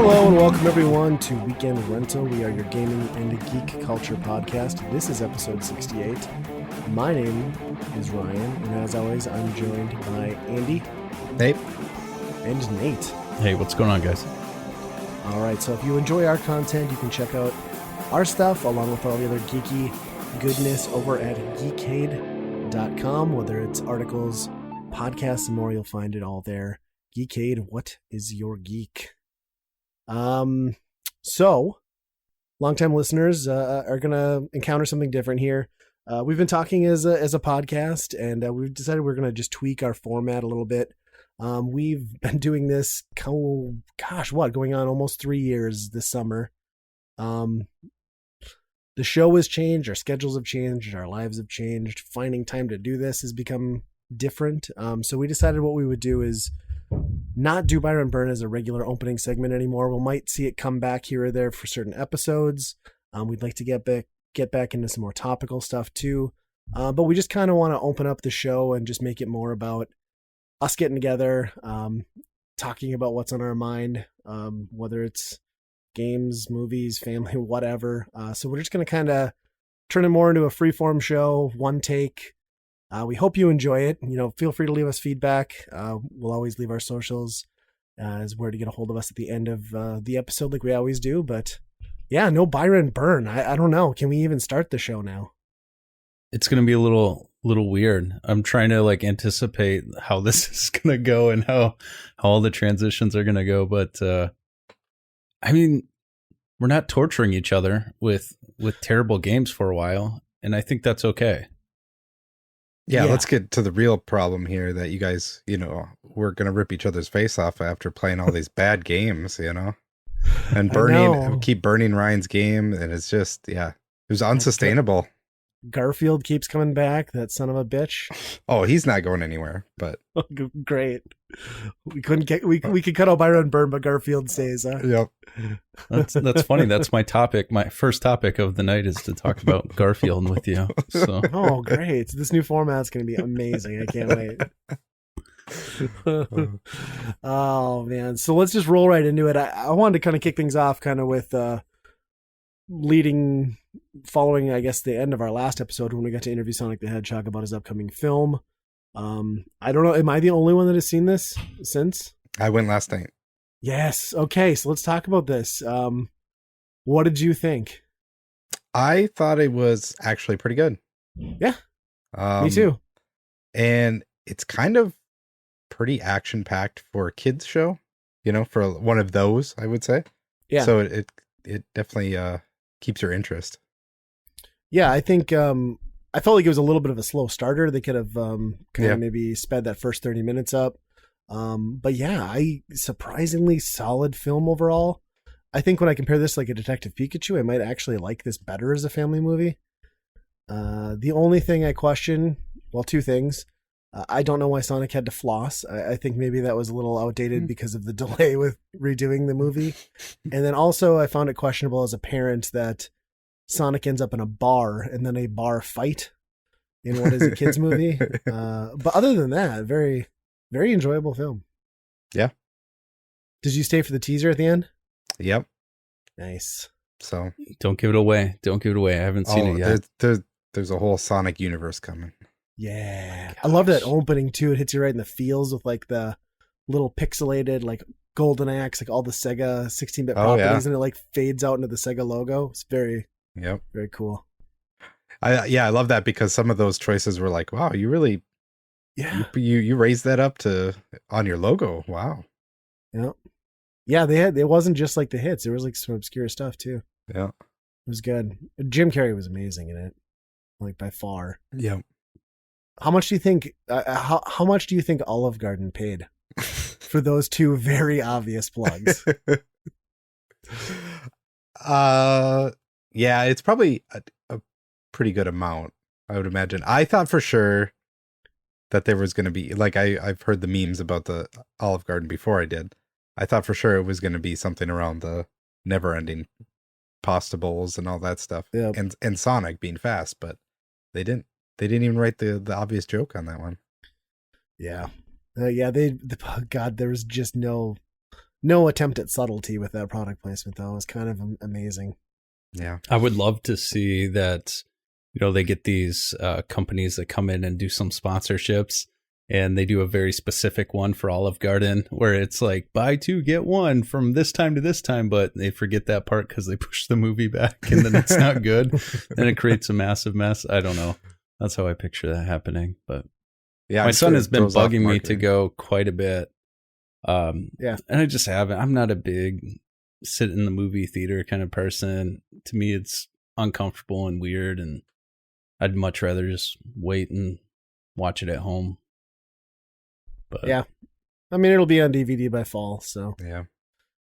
Hello and welcome everyone to Weekend Rental. We are your gaming and geek culture podcast. This is episode 68. My name is Ryan, and as always, I'm joined by Andy. Nate. And Nate. Hey, what's going on, guys? All right, so if you enjoy our content, you can check out our stuff along with all the other geeky goodness over at geekade.com. Whether it's articles, podcasts, and more, you'll find it all there. Geekade, what is your geek? So longtime listeners are gonna encounter something different here. We've been talking as a podcast, and we've decided we're gonna just tweak our format a little bit. We've been doing this, going on almost 3 years this summer. The show has changed, our schedules have changed, our lives have changed. Finding time to do this has become different. So we decided what we would do is not do Byron Burn as a regular opening segment anymore. We might see it come back here or there for certain episodes. We'd like to get back into some more topical stuff too. But we just kind of want to open up the show and just make it more about us getting together, talking about what's on our mind, whether it's games, movies, family, whatever. So we're just going to kind of turn it more into a freeform show, one take. We hope you enjoy it. Feel free to leave us feedback. We'll always leave our socials as where to get a hold of us at the end of the episode like we always do. But yeah, no Byron Burn. I don't know. Can we even start the show now? It's going to be a little weird. I'm trying to anticipate how this is going to go and how all the transitions are going to go. But I mean, we're not torturing each other with terrible games for a while. And I think that's okay. Yeah, let's get to the real problem here that you guys, we're going to rip each other's face off after playing all these bad games, and keep burning Ryan's game. And it's just, it was unsustainable. Garfield keeps coming back, that son of a bitch. Oh, he's not going anywhere, but great. We could cut out Byron Burn, but Garfield stays. Huh? Yep. That's funny. That's my topic. My first topic of the night is to talk about Garfield with you. So. Oh, great. This new format's going to be amazing. I can't wait. Oh, man. So let's just roll right into it. I wanted to kind of kick things off kind of with following, I guess, the end of our last episode when we got to interview Sonic the Hedgehog about his upcoming film. I don't know. Am I the only one that has seen this since? I went last night. Yes. Okay. So let's talk about this. What did you think? I thought it was actually pretty good. Yeah. Me too. And it's kind of pretty action packed for a kids show, for one of those, I would say. Yeah. So it definitely keeps your interest. Yeah. I think, I felt like it was a little bit of a slow starter. They could have maybe sped that first 30 minutes up. But yeah, surprisingly solid film overall. I think when I compare this like a Detective Pikachu, I might actually like this better as a family movie. The only thing I question, two things. I don't know why Sonic had to floss. I think maybe that was a little outdated because of the delay with redoing the movie. And then also I found it questionable as a parent that Sonic ends up in a bar and then a bar fight in what is a kid's movie. But other than that, very, very enjoyable film. Yeah. Did you stay for the teaser at the end? Yep. Nice. So don't give it away. Don't give it away. I haven't seen it yet. There's a whole Sonic universe coming. Yeah. Gosh. I love that opening too. It hits you right in the feels with the little pixelated Golden Axe, all the Sega 16-bit properties, and it fades out into the Sega logo. It's very cool. I love that because some of those choices were wow, you really you raised that up on your logo. Wow. Yeah, it wasn't just the hits. There was some obscure stuff too. Yeah. It was good. Jim Carrey was amazing in it. By far. Yeah. How much do you think how much do you think Olive Garden paid for those two very obvious plugs? Yeah, it's probably a pretty good amount, I would imagine. I thought for sure that there was going to be I've heard the memes about the Olive Garden before I did. I thought for sure it was going to be something around the never-ending pasta bowls and all that stuff. Yep. And Sonic being fast, but they didn't even write the obvious joke on that one. Yeah. God, there was just no no attempt at subtlety with that product placement, though. It was kind of amazing. Yeah. I would love to see that, they get these companies that come in and do some sponsorships, and they do a very specific one for Olive Garden where it's like buy 2 get 1 from this time to this time, but they forget that part because they push the movie back and then it's not good. And it creates a massive mess. I don't know. That's how I picture that happening. But Yeah, my I'm son sure has it been throws off bugging me to marketing. go quite a bit. Yeah. And I just haven't. I'm not a big sit in the movie theater kind of person. To me, it's uncomfortable and weird, and I'd much rather just wait and watch it at home. But Yeah. I mean, it'll be on DVD by fall, so Yeah.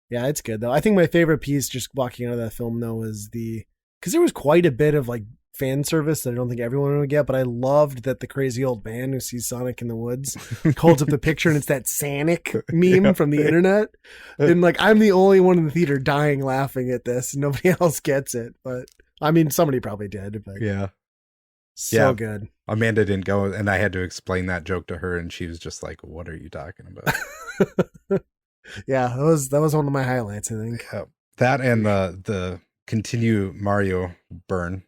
yeah, it's good though. I think my favorite piece just walking out of that film though was because there was quite a bit of like fan service that I don't think everyone would get, but I loved that the crazy old man who sees Sonic in the woods holds up the picture and it's that Sonic meme from the internet. And like, I'm the only one in the theater dying laughing at this. Nobody else gets it, but I mean, somebody probably did, but Yeah. so Yeah. good. Amanda didn't go, and I had to explain that joke to her, and she was just like, "What are you talking about?" Yeah, that was one of my highlights, I think. Yeah. That and the continue Mario burn.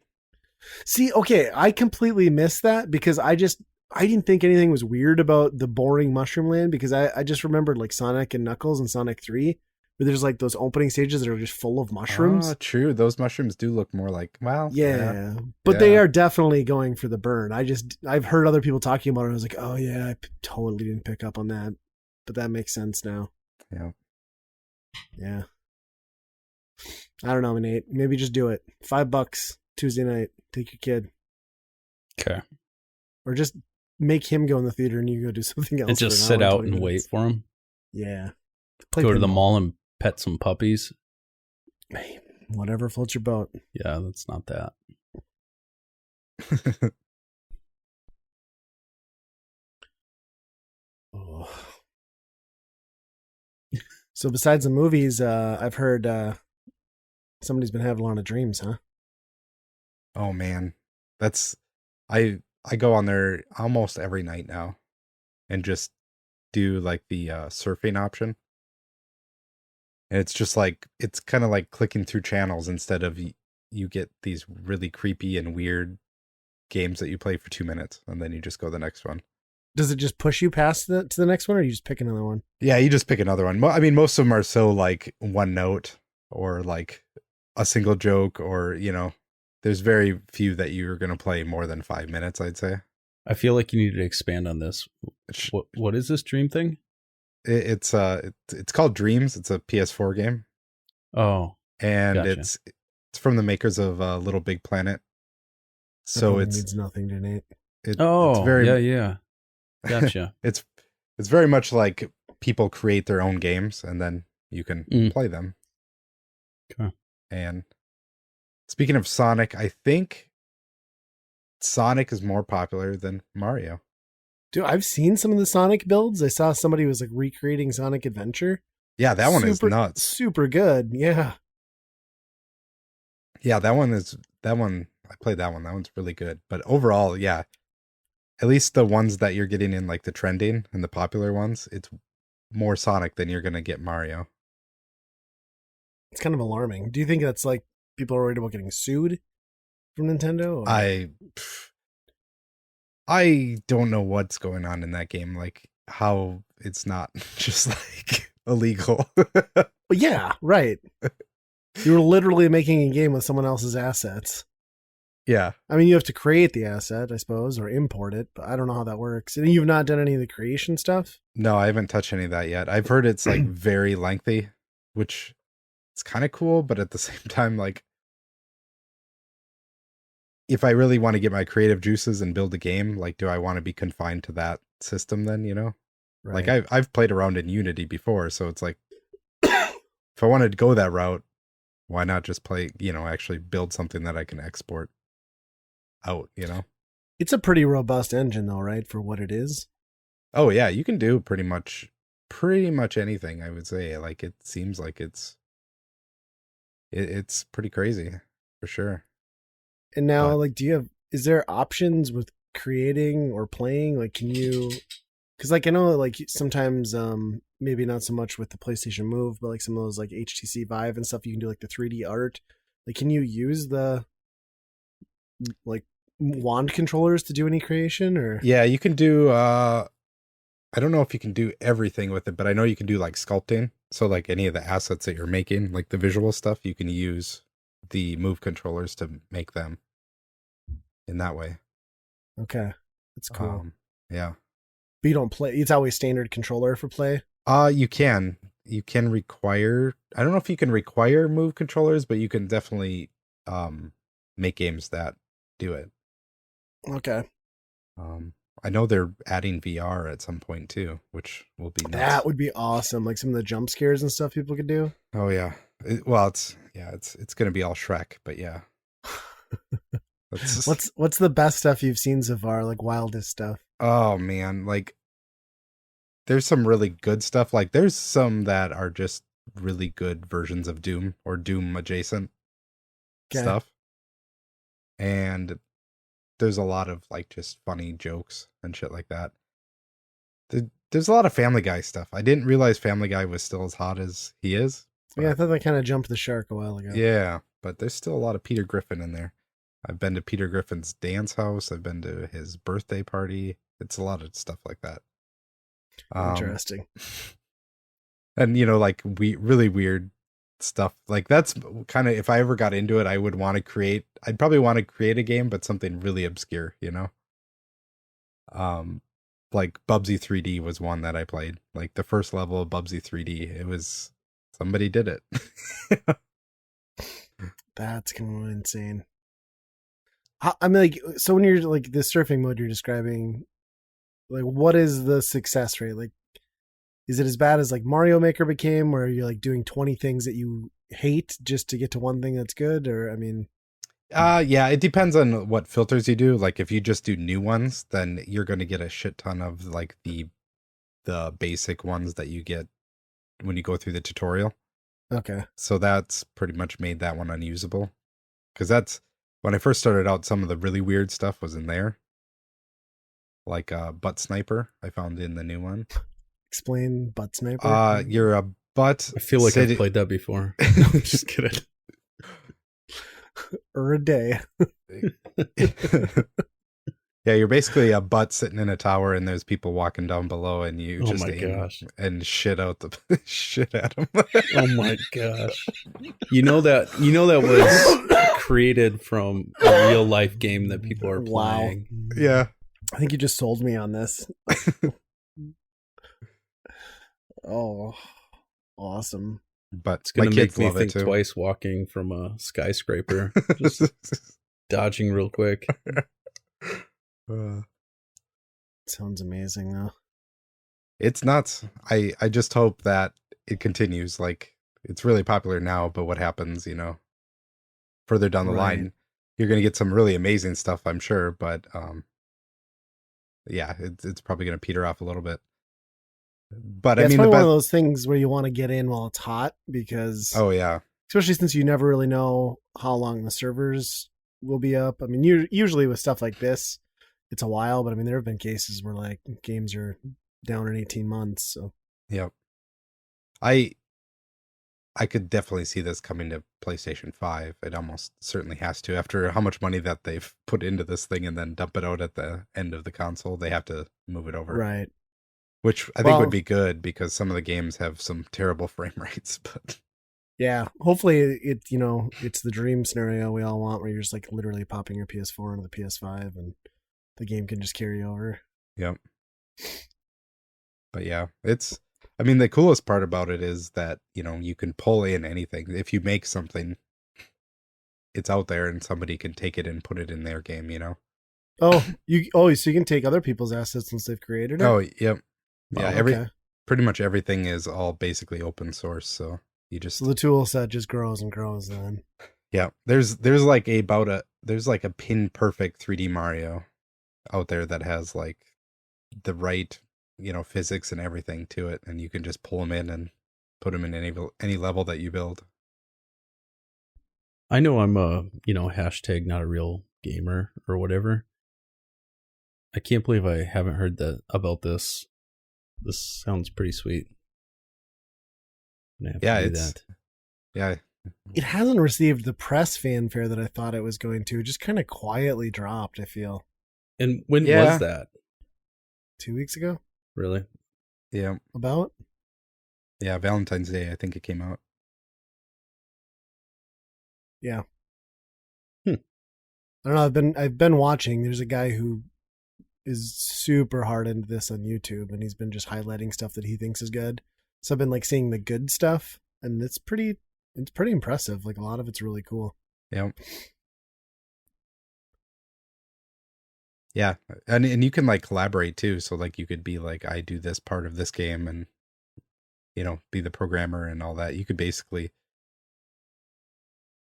See, okay, I completely missed that because I didn't think anything was weird about the boring Mushroom Land because I just remembered like Sonic and Knuckles and Sonic 3, where there's like those opening stages that are just full of mushrooms. Oh, true. Those mushrooms do look more like, well, Yeah. But they are definitely going for the burn. I've heard other people talking about it. And I was like, oh yeah, totally didn't pick up on that, but that makes sense now. Yeah. Yeah. I don't know, Nate. Maybe just do it. $5 Tuesday night. Take your kid, okay. or just make him go in the theater and you go do something else. And just for sit an hour out and 20 and wait minutes. for him. Yeah. Go to the pinball. mall and pet some puppies. Hey, whatever floats your boat. Yeah, that's not that. Oh. So besides the movies, I've heard somebody's been having a lot of dreams, huh? Oh man, that's I go on there almost every night now, and just do like the surfing option. And it's just like, it's kind of like clicking through channels instead of you get these really creepy and weird games that you play for 2 minutes and then you just go to the next one. Does it just push you past to the next one, or you just pick another one? Yeah, you just pick another one. I mean, most of them are so like one note or like a single joke, or, there's very few that you're going to play more than 5 minutes, I'd say. I feel like you need to expand on this. What is this dream thing? It's called Dreams. It's a PS4 game. Oh, And gotcha. it's from the makers of Little Big Planet. So It means nothing to Nate. it's oh, very yeah. Gotcha. it's very much like people create their own games and then you can play them. Okay. And speaking of Sonic, I think Sonic is more popular than Mario. Dude, I've seen some of the Sonic builds. I saw somebody was like recreating Sonic Adventure. Yeah, that one is nuts. Super good. Yeah. Yeah, that one I played that one. That one's really good. But overall, yeah. At least the ones that you're getting in like the trending and the popular ones, it's more Sonic than you're gonna get Mario. It's kind of alarming. Do you think that's like people are worried about getting sued from Nintendo? Or? I don't know what's going on in that game, like how it's not just like illegal. Well, yeah, right. You were literally making a game with someone else's assets. Yeah. I mean, you have to create the asset, I suppose, or import it, but I don't know how that works. And you've not done any of the creation stuff? No, I haven't touched any of that yet. I've heard it's like very lengthy, which is kind of cool, but at the same time, like, if I really want to get my creative juices and build a game, like, do I want to be confined to that system then, Right. Like I've played around in Unity before, so it's like, if I wanted to go that route, why not just play, actually build something that I can export out, It's a pretty robust engine though, right, for what it is? Oh yeah, you can do pretty much anything, I would say. Like, it seems like it's pretty crazy for sure. And now, But like, is there options with creating or playing? Like, can you Because like I know like sometimes maybe not so much with the PlayStation Move, but like some of those like HTC Vive and stuff, you can do like the 3D art. Like, can you use the like wand controllers to do any creation or? Yeah, you can do I don't know if you can do everything with it, but I know you can do like sculpting. So like any of the assets that you're making, like the visual stuff, you can use the Move controllers to make them in that way. Okay, that's cool. Yeah. But you don't play. It's always standard controller for play. You can. You can require, I don't know if you can require Move controllers, but you can definitely make games that do it. Okay. I know they're adding VR at some point too, which will be nuts. That would be awesome. Like some of the jump scares and stuff people could do. Oh yeah. It's going to be all Shrek, but yeah. What's the best stuff you've seen so far? Like wildest stuff. Oh man, like there's some really good stuff. Like there's some that are just really good versions of Doom or Doom adjacent stuff. And there's a lot of like just funny jokes and shit like that. There's a lot of Family Guy stuff. I didn't realize Family Guy was still as hot as he is. Yeah, I thought they kind of jumped the shark a while ago. Yeah, but there's still a lot of Peter Griffin in there. I've been to Peter Griffin's dance house. I've been to his birthday party. It's a lot of stuff like that. Interesting. And like really weird stuff. Like that's kind of, if I ever got into it, I'd probably want to create a game, but something really obscure, like Bubsy 3D was one that I played. Like the first level of Bubsy 3D, it was somebody did it. That's kind of insane. I mean, like, so when you're like the surfing mode you're describing, like, what is the success rate? Like, is it as bad as like Mario Maker became, where you're like doing 20 things that you hate just to get to one thing that's good? Or, I mean, yeah, it depends on what filters you do. Like if you just do new ones, then you're going to get a shit ton of like the basic ones that you get when you go through the tutorial. Okay. So that's pretty much made that one unusable. Because that's, when I first started out, some of the really weird stuff was in there. Like butt sniper, I found in the new one. Explain butt sniper. You're a butt. I feel like I've played that before. No, I'm just kidding. Or a day. Yeah, you're basically a butt sitting in a tower, and there's people walking down below, and you just aim and shit out the shit at them. Oh my gosh! You know that was created from a real life game that people are playing. Wow. Yeah, I think you just sold me on this. Oh, awesome! But it's gonna make me think twice walking from a skyscraper, just dodging real quick. Sounds amazing though. It's nuts. I just hope that it continues. Like it's really popular now, but what happens, further down the line, you're gonna get some really amazing stuff, I'm sure. But yeah, it's probably gonna peter off a little bit. But I mean, it's one of those things where you want to get in while it's hot because especially since you never really know how long the servers will be up. I mean, usually with stuff like this, it's a while, but I mean, there have been cases where like games are down in 18 months. So, yep. I could definitely see this coming to PlayStation 5. It almost certainly has to, after how much money that they've put into this thing and then dump it out at the end of the console. They have to move it over. Right. Which I think would be good because some of the games have some terrible frame rates, but yeah, hopefully it's the dream scenario we all want where you're just like literally popping your PS4 into the PS5 and the game can just carry over. Yep. But yeah, the coolest part about it is that, you can pull in anything. If you make something, it's out there and somebody can take it and put it in their game, Oh, so you can take other people's assets once they've created it? Oh, yep. Yeah, okay. Pretty much everything is all basically open source, so so the tool set just grows and grows then. Yeah, there's like a pin perfect 3D Mario out there that has like the right physics and everything to it, and you can just pull them in and put them in any level that you build. I know I'm a hashtag not a real gamer or whatever. I can't believe I haven't heard about this This sounds pretty sweet. I'm gonna have Yeah, to do it's that. yeah. It hasn't received the press fanfare that I thought it was going to. It just kind of quietly dropped, I feel. And when Yeah. was that? 2 weeks ago? Really? Yeah. About? Yeah, Valentine's Day, I think it came out. Yeah. Hmm. I don't know. I've been watching. There's a guy who is super hard into this on YouTube, and he's been just highlighting stuff that he thinks is good. So I've been like seeing the good stuff, and it's pretty impressive. Like a lot of it's really cool. Yeah. Yeah. And you can like collaborate too. So like you could be like, I do this part of this game and, you know, be the programmer and all that. You could basically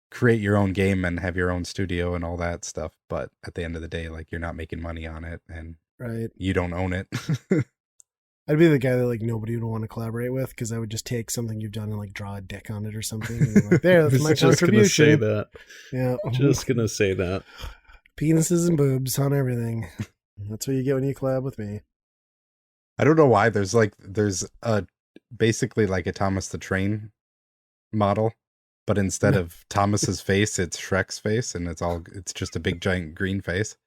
create your own game and have your own studio and all that stuff. But at the end of the day, like you're not making money on it and Right. you don't own it. I'd be the guy that like nobody would want to collaborate with because I would just take something you've done and like draw a dick on it or something. And be like, there, that's my just gonna say contribution. that. Yeah. Just gonna say that. Penises and boobs on everything. That's what you get when you collab with me. I don't know why there's a basically like a Thomas the Train model, but instead of Thomas's face, it's Shrek's face, and it's just a big giant green face.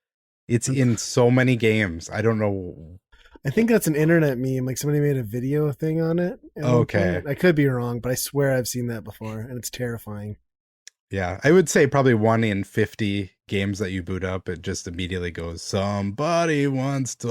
It's in so many games. I don't know. I think that's an internet meme. Like somebody made a video thing on it. Okay. I could be wrong, but I swear I've seen that before, and it's terrifying. Yeah, I would say probably 1 in 50 games that you boot up, it just immediately goes, somebody wants to.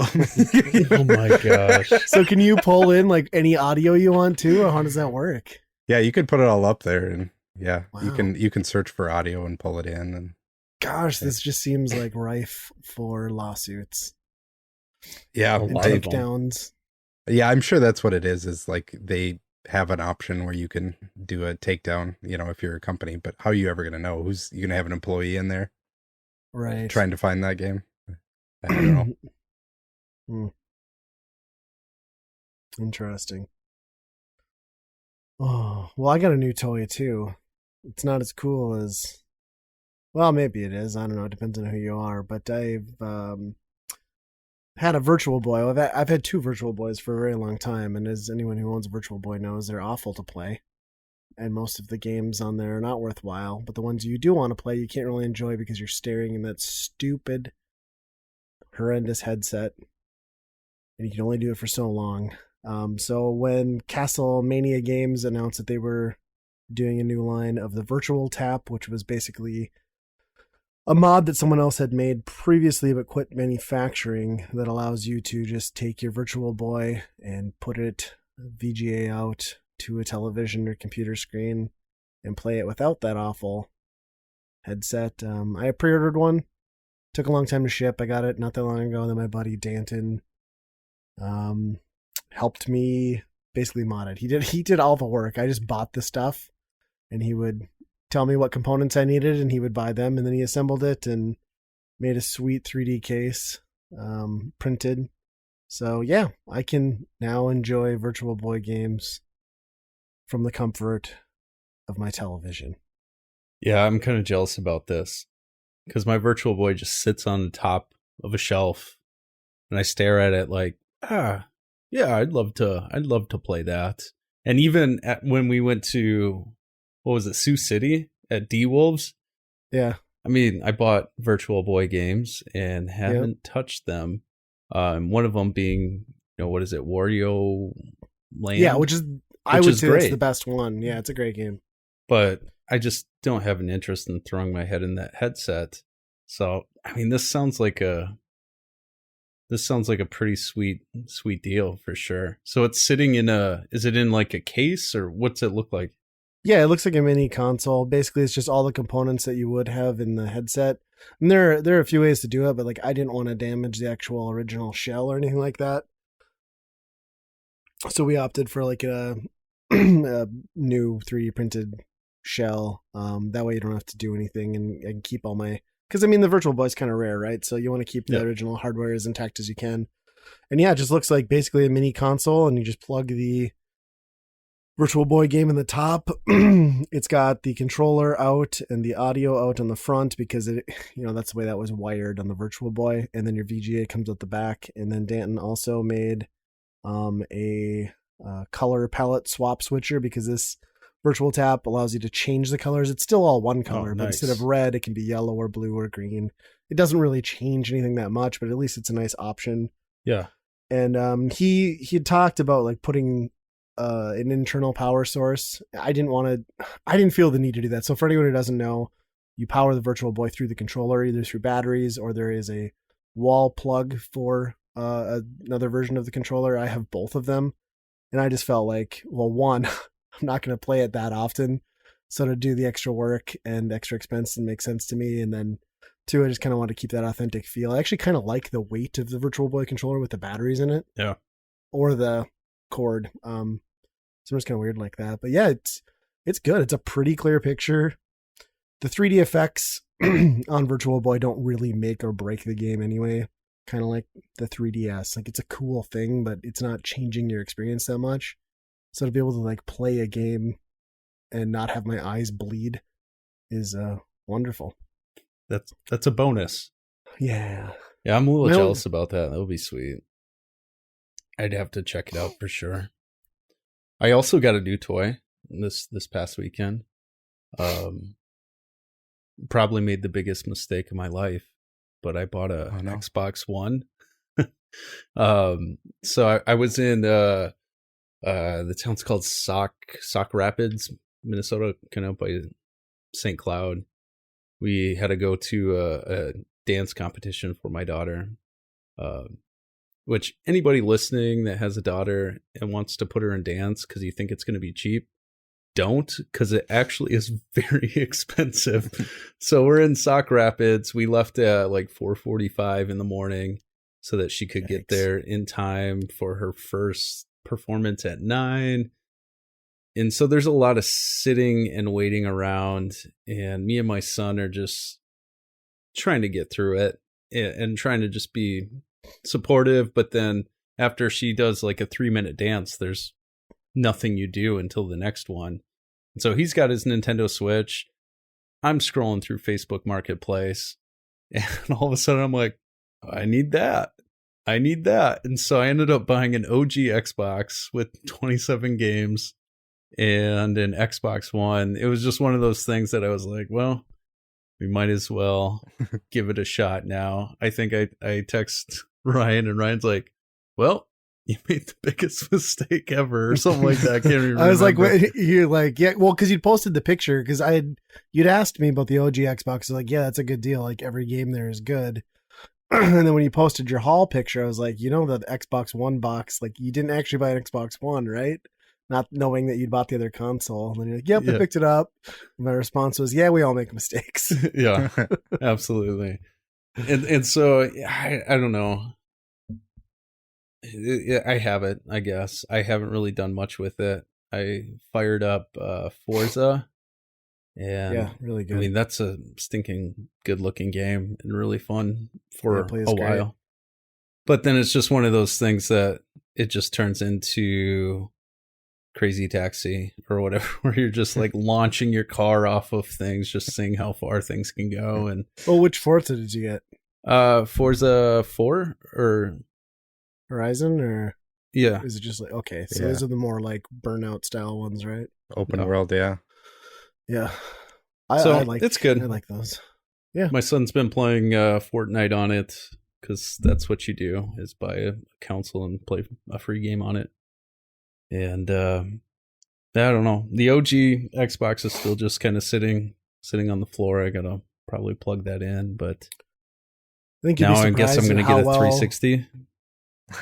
Oh my gosh. So can you pull in like any audio you want to, or how does that work? Yeah, you could put it all up there, and yeah, Wow. you can search for audio and pull it in. And Gosh, this just seems like rife for lawsuits yeah, and lot of them. takedowns. yeah, I'm sure that's what it is like they have an option where you can do a takedown, you know, if you're a company, but how are you ever going to know? Who's you going to have an employee in there Right. trying to find that game? I don't know. Interesting. Oh, well, I got a new toy too. It's not as cool as, well, maybe it is. I don't know. It depends on who you are. But I've had a Virtual Boy. I've had 2 Virtual Boys for a very long time, and as anyone who owns a Virtual Boy knows, they're awful to play. And most of the games on there are not worthwhile. But the ones you do want to play, you can't really enjoy because you're staring in that stupid, horrendous headset, and you can only do it for so long. So when Castlevania Games announced that they were doing a new line of the Virtual Tap, which was basically a mod that someone else had made previously but quit manufacturing, that allows you to just take your Virtual Boy and put it VGA out to a television or computer screen and play it without that awful headset. I pre-ordered one. Took a long time to ship. I got it not that long ago, and then my buddy Danton helped me basically mod it. He did all the work. I just bought the stuff, and he would tell me what components I needed, and he would buy them, and then he assembled it and made a sweet 3D case, printed. So yeah, I can now enjoy Virtual Boy games from the comfort of my television. Yeah, I'm kind of jealous about this because my Virtual Boy just sits on the top of a shelf, and I stare at it like, yeah, I'd love to play that. And even when we went to, what was it, Sioux City at D-Wolves? Yeah. I mean, I bought Virtual Boy games and haven't touched them. One of them being, what is it, Wario Land? Yeah, I would say great. that's the best one. Yeah, it's a great game. But I just don't have an interest in throwing my head in that headset. So, I mean, this sounds like a pretty sweet deal for sure. So it's sitting in is it in like a case, or what's it look like? Yeah, it looks like a mini console. Basically, it's just all the components that you would have in the headset. And there are a few ways to do it, but like I didn't want to damage the actual original shell or anything like that. So we opted for like a new 3D printed shell. That way you don't have to do anything, and I can keep all my, because I mean the Virtual Boy is kind of rare, right? So you want to keep the original hardware as intact as you can. And yeah, it just looks like basically a mini console, and you just plug the Virtual Boy game in the top. It's got the controller out and the audio out on the front because it, that's the way that was wired on the Virtual Boy. And then your VGA comes out the back. And then Danton also made a color palette swap switcher, because this virtual tap allows you to change the colors. It's still all one color, but instead of red, it can be yellow or blue or green. It doesn't really change anything that much, but at least it's a nice option. Yeah. And he had talked about like putting an internal power source. I didn't feel the need to do that. So for anyone who doesn't know, you power the Virtual Boy through the controller, either through batteries or there is a wall plug for another version of the controller. I have both of them. And I just felt like, well, one, I'm not going to play it that often. So to do the extra work and extra expense didn't make sense to me. And then two, I just kind of want to keep that authentic feel. I actually kind of like the weight of the Virtual Boy controller with the batteries in it. Yeah. Or the cord. So I'm just kind of weird like that. But yeah, it's good. It's a pretty clear picture. The 3D effects on Virtual Boy don't really make or break the game anyway. Kind of like the 3DS. Like, it's a cool thing, but it's not changing your experience that much. So to be able to like play a game and not have my eyes bleed is wonderful. That's a bonus. Yeah. Yeah, I'm a little jealous about that. That would be sweet. I'd have to check it out for sure. I also got a new toy this past weekend. Probably made the biggest mistake of my life, but I bought an Xbox One. So I was in the town's called Sauk Rapids, Minnesota, kind of by St. Cloud. We had to go to a dance competition for my daughter, which anybody listening that has a daughter and wants to put her in dance because you think it's going to be cheap, don't, because it actually is very expensive. So we're in Sauk Rapids. We left at like 4:45 in the morning so that she could get there in time for her first performance at 9. And so there's a lot of sitting and waiting around, and me and my son are just trying to get through it and trying to just be supportive. But then after she does like a 3-minute dance, there's nothing you do until the next one. And so he's got his Nintendo Switch. I'm scrolling through Facebook Marketplace, and all of a sudden I'm like, I need that. And so I ended up buying an OG Xbox with 27 games and an Xbox One. It was just one of those things that I was like, well, we might as well give it a shot now. I think I text Ryan, and Ryan's like, well, you made the biggest mistake ever, or something like that. I can't remember. I was like, you're like, yeah, well, because you'd posted the picture, because you'd asked me about the OG Xbox. I was like, yeah, that's a good deal. Like, every game there is good. And then when you posted your haul picture, I was like, the Xbox One box, like, you didn't actually buy an Xbox One, right? Not knowing that you'd bought the other console. And then you're like, yep, I picked it up. And my response was, yeah, we all make mistakes. Yeah, absolutely. And so I don't know. I have it, I guess. I haven't really done much with it. I fired up Forza. And yeah, really good. I mean, that's a stinking good looking game and really fun for a while. But then it's just one of those things that it just turns into Crazy Taxi or whatever, where you're just like launching your car off of things, just seeing how far things can go. And which Forza did you get? Forza 4 or Horizon, or is it just like, okay, so those are the more like Burnout style ones, right? Open world, yeah. I like it's good. I like those. Yeah, my son's been playing Fortnite on it because that's what you do, is buy a console and play a free game on it. And I don't know, the OG Xbox is still just kind of sitting on the floor. I gotta probably plug that in, but I think now I guess I'm gonna get a 360.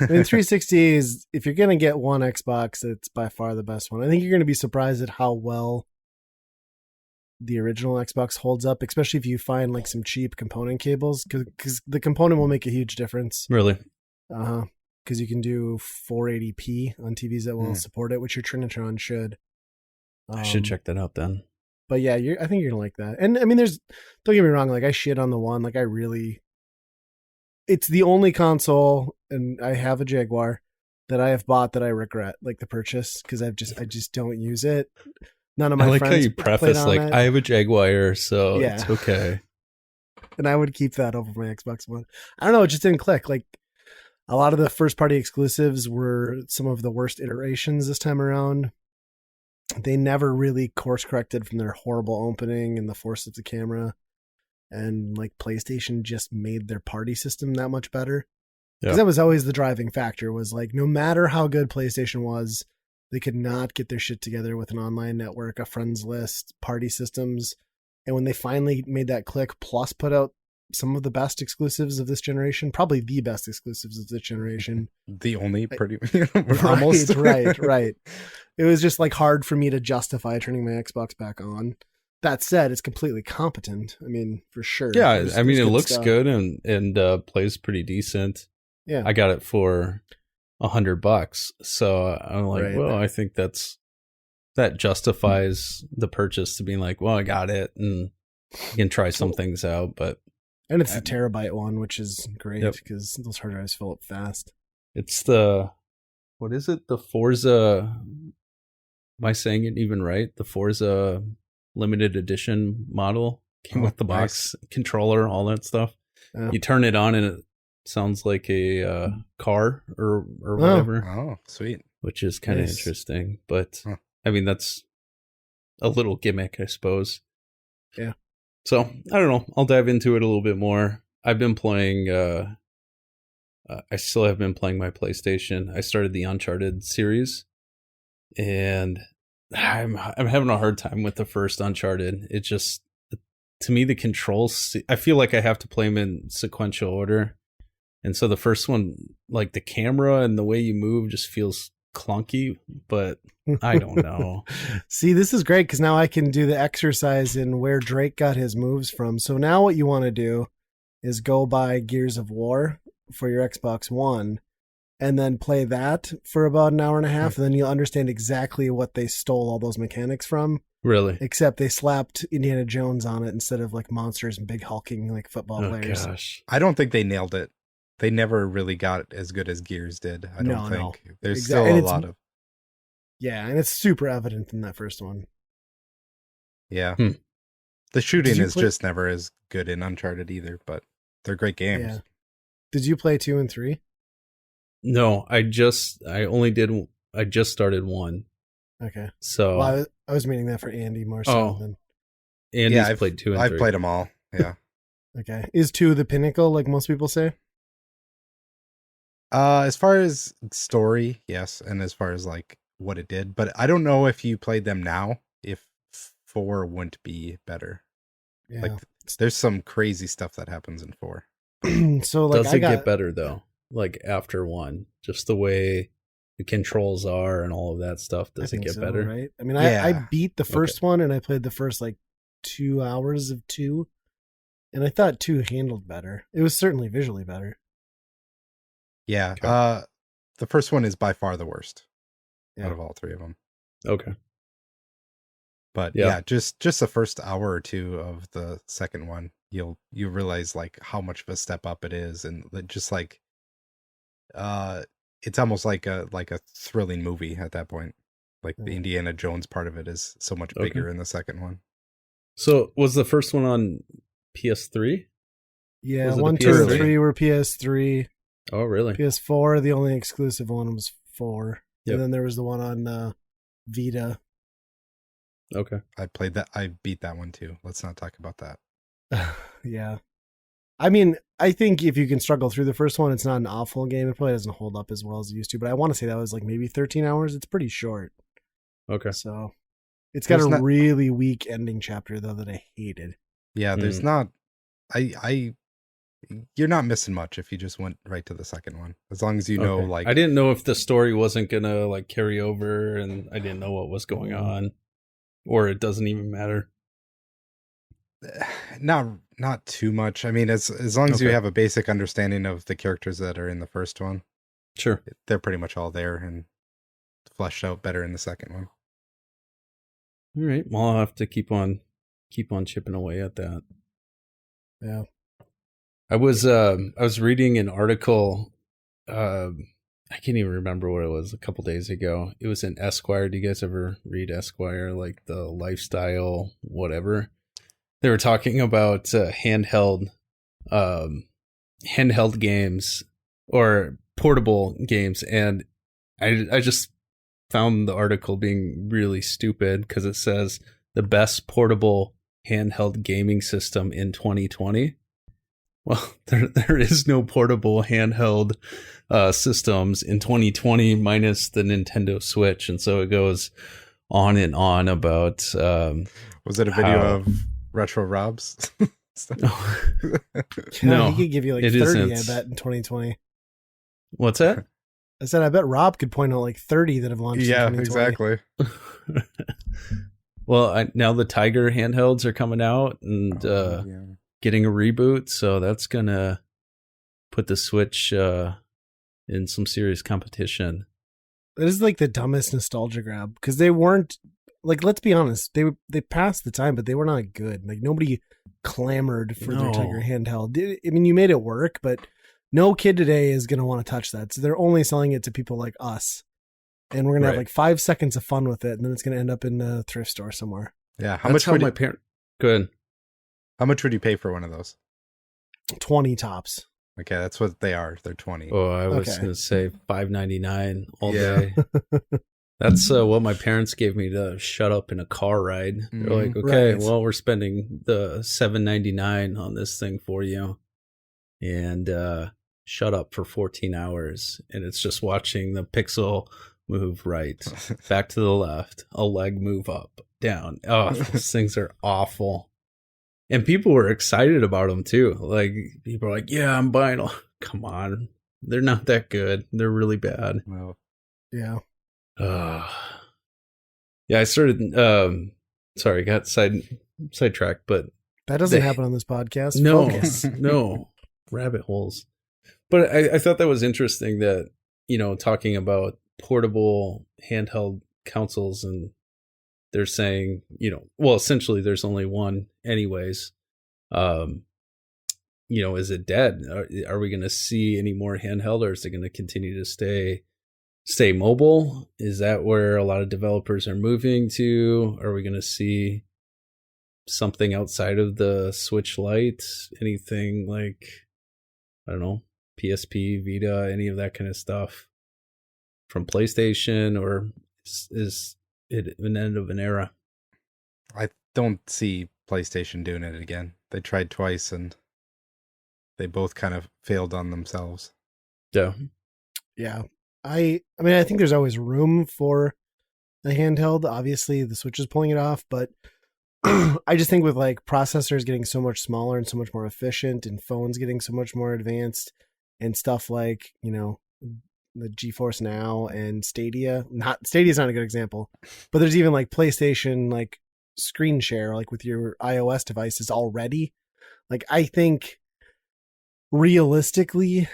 I mean, 360 is, if you're gonna get one Xbox, it's by far the best one. I think you're gonna be surprised at how well the original Xbox holds up, especially if you find like some cheap component cables, because the component will make a huge difference. Really? Because you can do 480p on TVs that will support it, which your Trinitron should. I should check that out then. But yeah, I think you're gonna like that. And I mean, don't get me wrong, like I shit on the One, like it's the only console, and I have a Jaguar, that I have bought that I regret, like the purchase, because I just don't use it. None of my friends. I like how you preface like, I have a Jaguar, so it's okay. And I would keep that over my Xbox One. I don't know, it just didn't click. Like, A lot of the first party exclusives were some of the worst iterations this time around. They never really course corrected from their horrible opening and the force of the camera. And like PlayStation just made their party system that much better. Because that was always the driving factor, was like, no matter how good PlayStation was, they could not get their shit together with an online network, a friends list, party systems. And when they finally made that click, plus put out some of the best exclusives of this generation, probably the best exclusives of this generation. The only pretty almost. Right. It was just like hard for me to justify turning my Xbox back on. That said, it's completely competent. I mean, for sure. Yeah, it looks stuff. Good and plays pretty decent. Yeah, I got it for $100, so I'm like, right. Well, I think that justifies the purchase to being like, well, I got it, and you can try some things out. And it's the terabyte one, which is great because those hard drives fill up fast. It's what is it? The Forza. Am I saying it even right? The Forza limited edition model came with the box controller, all that stuff. You turn it on and it sounds like a car or whatever. Oh, sweet. Which is kind of interesting. But I mean, that's a little gimmick, I suppose. Yeah. So I don't know. I'll dive into it a little bit more. I've been playing. I still have been playing my PlayStation. I started the Uncharted series, and I'm having a hard time with the first Uncharted. It just, to me, the controls, I feel like I have to play them in sequential order. And so the first one, like the camera and the way you move just feels clunky, but I don't know. See, this is great because now I can do the exercise in where Drake got his moves from. So now what you want to do is go buy Gears of War for your Xbox One and then play that for about an hour and a half. And then you'll understand exactly what they stole all those mechanics from. Really? Except they slapped Indiana Jones on it instead of like monsters and big hulking like football players. Gosh. I don't think they nailed it. They never really got as good as Gears did. I don't think. No. There's still a lot of... Yeah, and it's super evident in that first one. Yeah. The shooting is just never as good in Uncharted either, but they're great games. Yeah. Did you play 2 and 3? No, I just started 1. Okay. So I was meaning that for Andy more so than... Andy's played 2 and 3. I've played them all, yeah. Okay. Is 2 the pinnacle, like most people say? As far as story, yes, and as far as like what it did, but I don't know if you played them now, if 4 wouldn't be better. Yeah. Like there's some crazy stuff that happens in 4. So like, does it get better though? Like after 1, just the way the controls are and all of that stuff. Does it get better? Right. I mean, I beat the first one and I played the first like 2 hours of 2, and I thought 2 handled better. It was certainly visually better. Yeah. Okay. The first one is by far the worst out of all 3 of them. Okay. But yeah, just the first hour or 2 of the second one, you realize like how much of a step up it is, and just like it's almost like a thrilling movie at that point. Like the Indiana Jones part of it is so much bigger in the second one. So was the first one on PS3? Yeah, 1, 2, and 3 were PS3. Oh, really? PS4, the only exclusive one was 4. Yep. And then there was the one on Vita. Okay. I played that. I beat that one too. Let's not talk about that. Yeah. I mean, I think if you can struggle through the first one, it's not an awful game. It probably doesn't hold up as well as it used to, but I want to say that was like maybe 13 hours. It's pretty short. Okay. So it's got a really weak ending chapter though that I hated. Yeah, there's not... You're not missing much if you just went right to the second one. As long as you know, like... I didn't know if the story wasn't gonna like carry over, and I didn't know what was going on. Or it doesn't even matter. Not too much. I mean, as long as you have a basic understanding of the characters that are in the first one. Sure. They're pretty much all there and fleshed out better in the second one. All right. Well, I'll have to keep on chipping away at that. Yeah. I was reading an article, I can't even remember what it was, a couple days ago. It was in Esquire. Do you guys ever read Esquire, like the lifestyle, whatever? They were talking about handheld games, or portable games, and I just found the article being really stupid because it says the best portable handheld gaming system in 2020. Well, there is no portable handheld systems in 2020 minus the Nintendo Switch, and so it goes on and on about. Was it a video of Retro Rob's? No, he could give you like it 30, isn't. I bet, in 2020. What's that? I said, I bet Rob could point out like 30 that have launched Yeah, in 2020. exactly. Well, now the Tiger handhelds are coming out and getting a reboot, so that's gonna put the Switch in some serious competition. It is like the dumbest nostalgia grab because they weren't, like, let's be honest, they passed the time, but they were not good. Like, nobody clamored for their Tiger handheld. I mean, you made it work, but no kid today is going to want to touch that. So they're only selling it to people like us. And we're going to have like 5 seconds of fun with it. And then it's going to end up in a thrift store somewhere. Yeah. How much would my parent? Good. How much would you pay for one of those? 20 tops. Okay, that's what they are. They're 20. Oh, I was going to say $5.99 all day. That's what my parents gave me to shut up in a car ride. They're like, okay, well, we're spending the $7.99 on this thing for you. And shut up for 14 hours. And it's just watching the pixel move right, back to the left, a leg move up, down. Oh, those things are awful. And people were excited about them too. Like, people are like, yeah, I'm buying them. Come on. They're not that good. They're really bad. Well, yeah. Yeah, I started, sorry, got sidetracked, but. That doesn't happen on this podcast. No, Focus. no. Rabbit holes. But I thought that was interesting that, talking about portable handheld consoles, and they're saying, well, essentially there's only one anyways. Is it dead? Are we going to see any more handheld, or is it going to continue to stay mobile? Is that where a lot of developers are moving to? Are we going to see something outside of the Switch Lite? Anything like, I don't know, PSP, Vita, any of that kind of stuff from PlayStation, or is it an end of an era? I don't see PlayStation doing it again. They tried twice and they both kind of failed on themselves. Yeah. Yeah. I mean, I think there's always room for a handheld. Obviously, the Switch is pulling it off, but I just think with like processors getting so much smaller and so much more efficient, and phones getting so much more advanced, and stuff like, the GeForce Now and Stadia's not a good example, but there's even like PlayStation, like screen share, like with your iOS devices already. Like, I think realistically,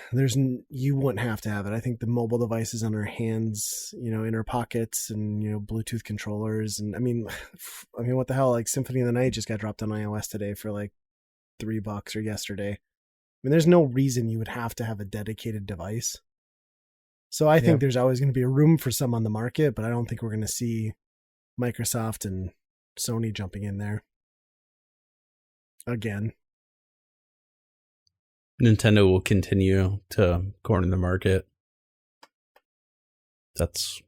you wouldn't have to have it. I think the mobile devices on our hands, in our pockets, and Bluetooth controllers, and I mean, what the hell? Like, Symphony of the Night just got dropped on iOS today for like $3 or yesterday. I mean, there's no reason you would have to have a dedicated device. So I think there's always going to be a room for some on the market, but I don't think we're going to see Microsoft and Sony jumping in there again. Nintendo will continue to corner the market. That's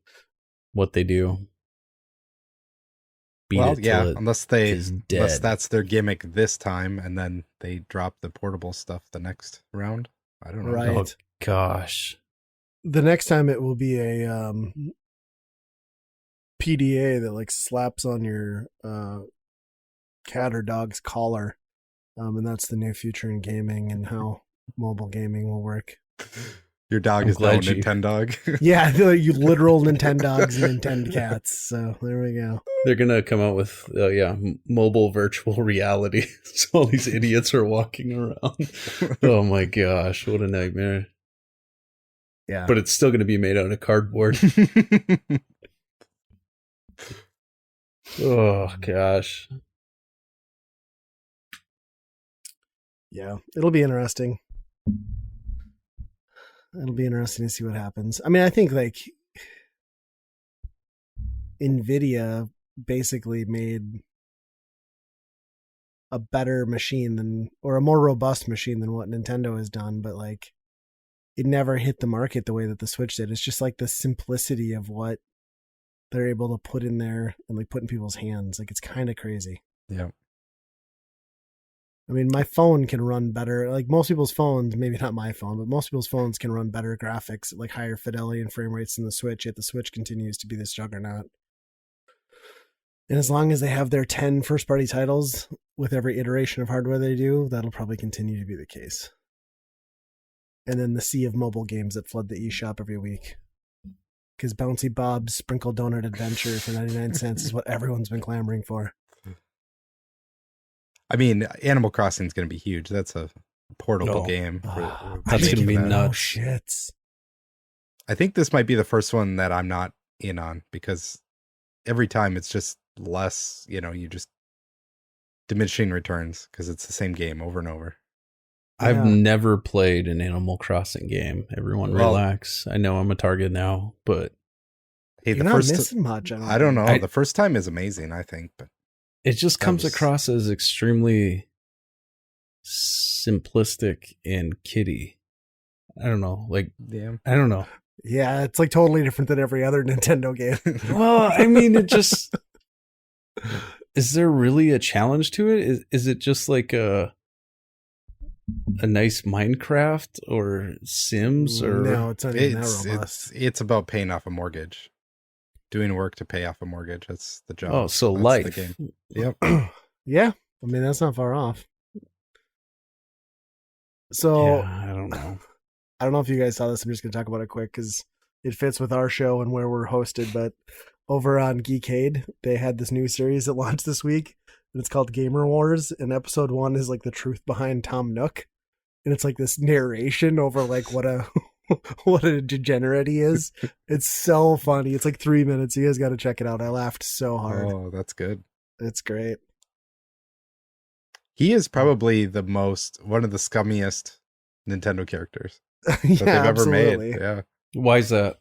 what they do. Unless that's their gimmick this time, and then they drop the portable stuff the next round. I don't know. Right. Oh, gosh. The next time it will be a PDA that like slaps on your cat or dog's collar. And that's the new future in gaming and how mobile gaming will work. Your dog is now a Nintendog. Yeah, you literal Nintendogs and Nintendo cats. So there we go. They're going to come out with, mobile virtual reality. So all these idiots are walking around. Oh my gosh, what a nightmare. Yeah. But it's still going to be made out of cardboard. Oh gosh. Yeah, it'll be interesting. It'll be interesting to see what happens. I mean, I think like NVIDIA basically made a better machine or a more robust machine than what Nintendo has done. But like, it never hit the market the way that the Switch did. It's just like the simplicity of what they're able to put in there and like put in people's hands. Like it's kind of crazy. Yeah. I mean, my phone can run better. Like most people's phones, maybe not my phone, but most people's phones can run better graphics, like higher fidelity and frame rates than the Switch. Yet the Switch continues to be this juggernaut. And as long as they have their 10 first-party titles with every iteration of hardware they do, that'll probably continue to be the case. And then the sea of mobile games that flood the eShop every week. Because Bouncy Bob's Sprinkle Donut Adventure for 99 cents is what everyone's been clamoring for. I mean, Animal Crossing is going to be huge. That's a portable game. That's going to be nuts. Oh, shit. I think this might be the first one that I'm not in on because every time it's just less, you just diminishing returns because it's the same game over and over. I've never played an Animal Crossing game. Everyone relax. I know I'm a target now, but hey, you're not missing much. I don't know. The first time is amazing, I think, but it just comes across as extremely simplistic and kiddie. I don't know. Like, yeah. I don't know. Yeah, it's like totally different than every other Nintendo game. Well, I mean, it just... Is there really a challenge to it? Is it just like a nice Minecraft or Sims? Or no, it's not even that robust. It's about paying off a mortgage. Doing work to pay off a mortgage. That's the job. Oh, so that's life. The game. Yep. Yeah. I mean, that's not far off. So, yeah, I don't know. I don't know if you guys saw this. I'm just going to talk about it quick because it fits with our show and where we're hosted. But over on Geekade, they had this new series that launched this week. And it's called Gamer Wars. And episode 1 is like the truth behind Tom Nook. And it's like this narration over like what a degenerate he is. It's so funny. It's like 3 minutes. You guys got to check it out. I laughed so hard. Oh, that's good. It's great. He is probably one of the scummiest Nintendo characters that Yeah, they've ever absolutely. made. Yeah. Why is that?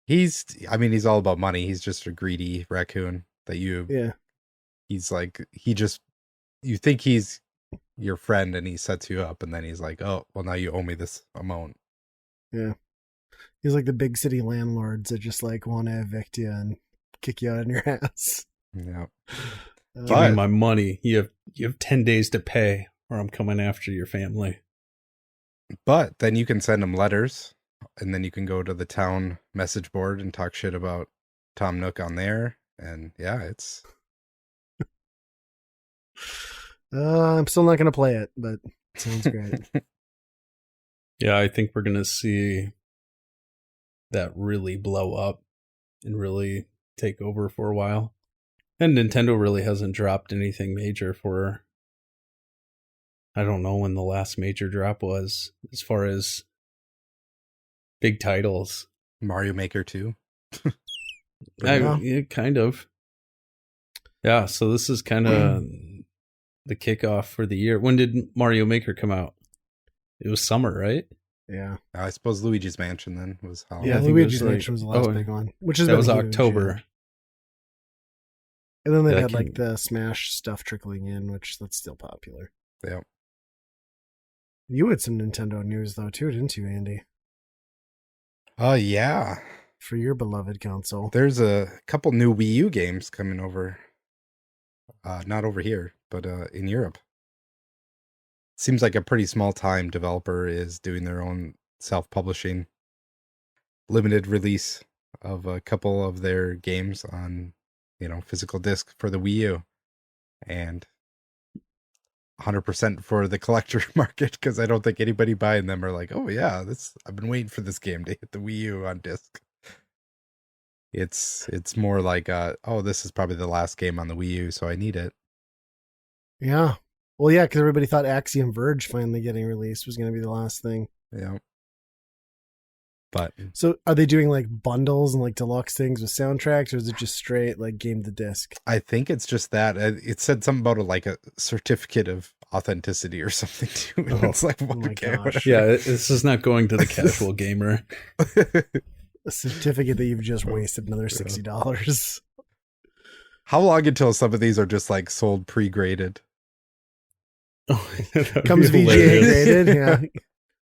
He's all about money. He's just a greedy raccoon he's like, you think he's your friend and he sets you up and then he's like, oh, well, now you owe me this amount. Yeah. He's like the big city landlords that just like want to evict you and kick you out on your ass. Yeah. Give me my money. You have 10 days to pay or I'm coming after your family. But then you can send him letters and then you can go to the town message board and talk shit about Tom Nook on there. And yeah, it's... I'm still not going to play it, but it sounds great. Yeah, I think we're going to see that really blow up and really take over for a while. And Nintendo really hasn't dropped anything major for... I don't know when the last major drop was as far as big titles. Mario Maker 2. Yeah, kind of. Yeah, so this is kind of the kickoff for the year. When did Mario Maker come out? It was summer, right? Yeah. I suppose Luigi's Mansion then was how. Yeah, Luigi's Mansion was the last big one. Which is that was October. Yeah. And then they had like the Smash stuff trickling in, which that's still popular. Yeah. You had some Nintendo news though too, didn't you, Andy? Yeah. For your beloved console. There's a couple new Wii U games coming over. Not over here, but in Europe. Seems like a pretty small time developer is doing their own self-publishing limited release of a couple of their games on, physical disc for the Wii U. And 100% for the collector market, because I don't think anybody buying them are like, oh yeah, I've been waiting for this game to hit the Wii U on disc. It's more like, oh, this is probably the last game on the Wii U, so I need it. Yeah. Well, yeah, because everybody thought Axiom Verge finally getting released was going to be the last thing. Yeah. But so are they doing like bundles and like deluxe things with soundtracks, or is it just straight like game to disc? I think it's just that. It said something about a certificate of authenticity or something too. And it's like, okay, yeah, this is not going to the casual gamer. A certificate that you've just wasted another $60. How long until some of these are just like sold pre-graded? Comes VGA graded, yeah.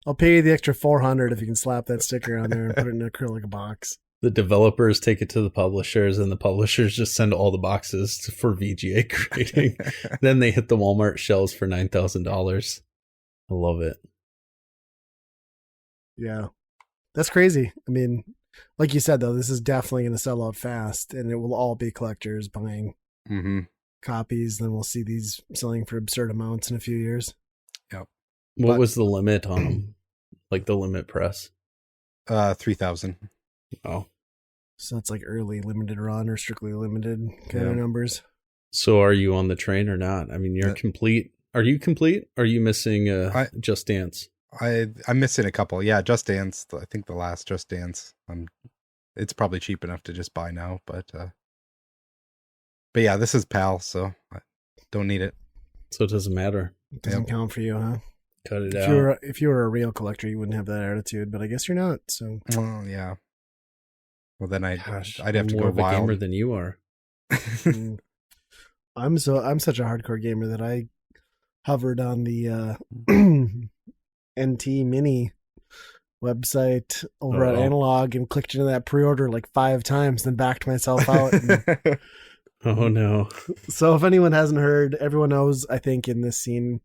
I'll pay you the extra $400 if you can slap that sticker on there and put it in an acrylic box. The developers take it to the publishers, and the publishers just send all the boxes for VGA grading. Then they hit the Walmart shelves for $9,000. I love it. Yeah. That's crazy. I mean, like you said, though, this is definitely going to sell out fast, and it will all be collectors buying copies. Then we'll see these selling for absurd amounts in a few years. Yep. What was the limit on them? Like the limit press? 3,000. Oh. So it's like early limited run or strictly limited kind of numbers. So are you on the train or not? I mean, you're complete. Are you complete? Are you missing Just Dance? I'm missing a couple. Yeah, Just Dance. I think the last Just Dance. It's probably cheap enough to just buy now, but yeah, this is PAL, so I don't need it. So it doesn't matter. It doesn't count for you, huh? Cut it out. If you were a real collector, you wouldn't have that attitude, but I guess you're not. So well, yeah. Well, then I'd have to more go of a wild. gamer than you are. I'm such a hardcore gamer that I hovered on the NT Mini website over at Analog and clicked into that pre-order like 5 times, then backed myself out. Oh no. So if anyone hasn't heard, everyone knows, I think, in this scene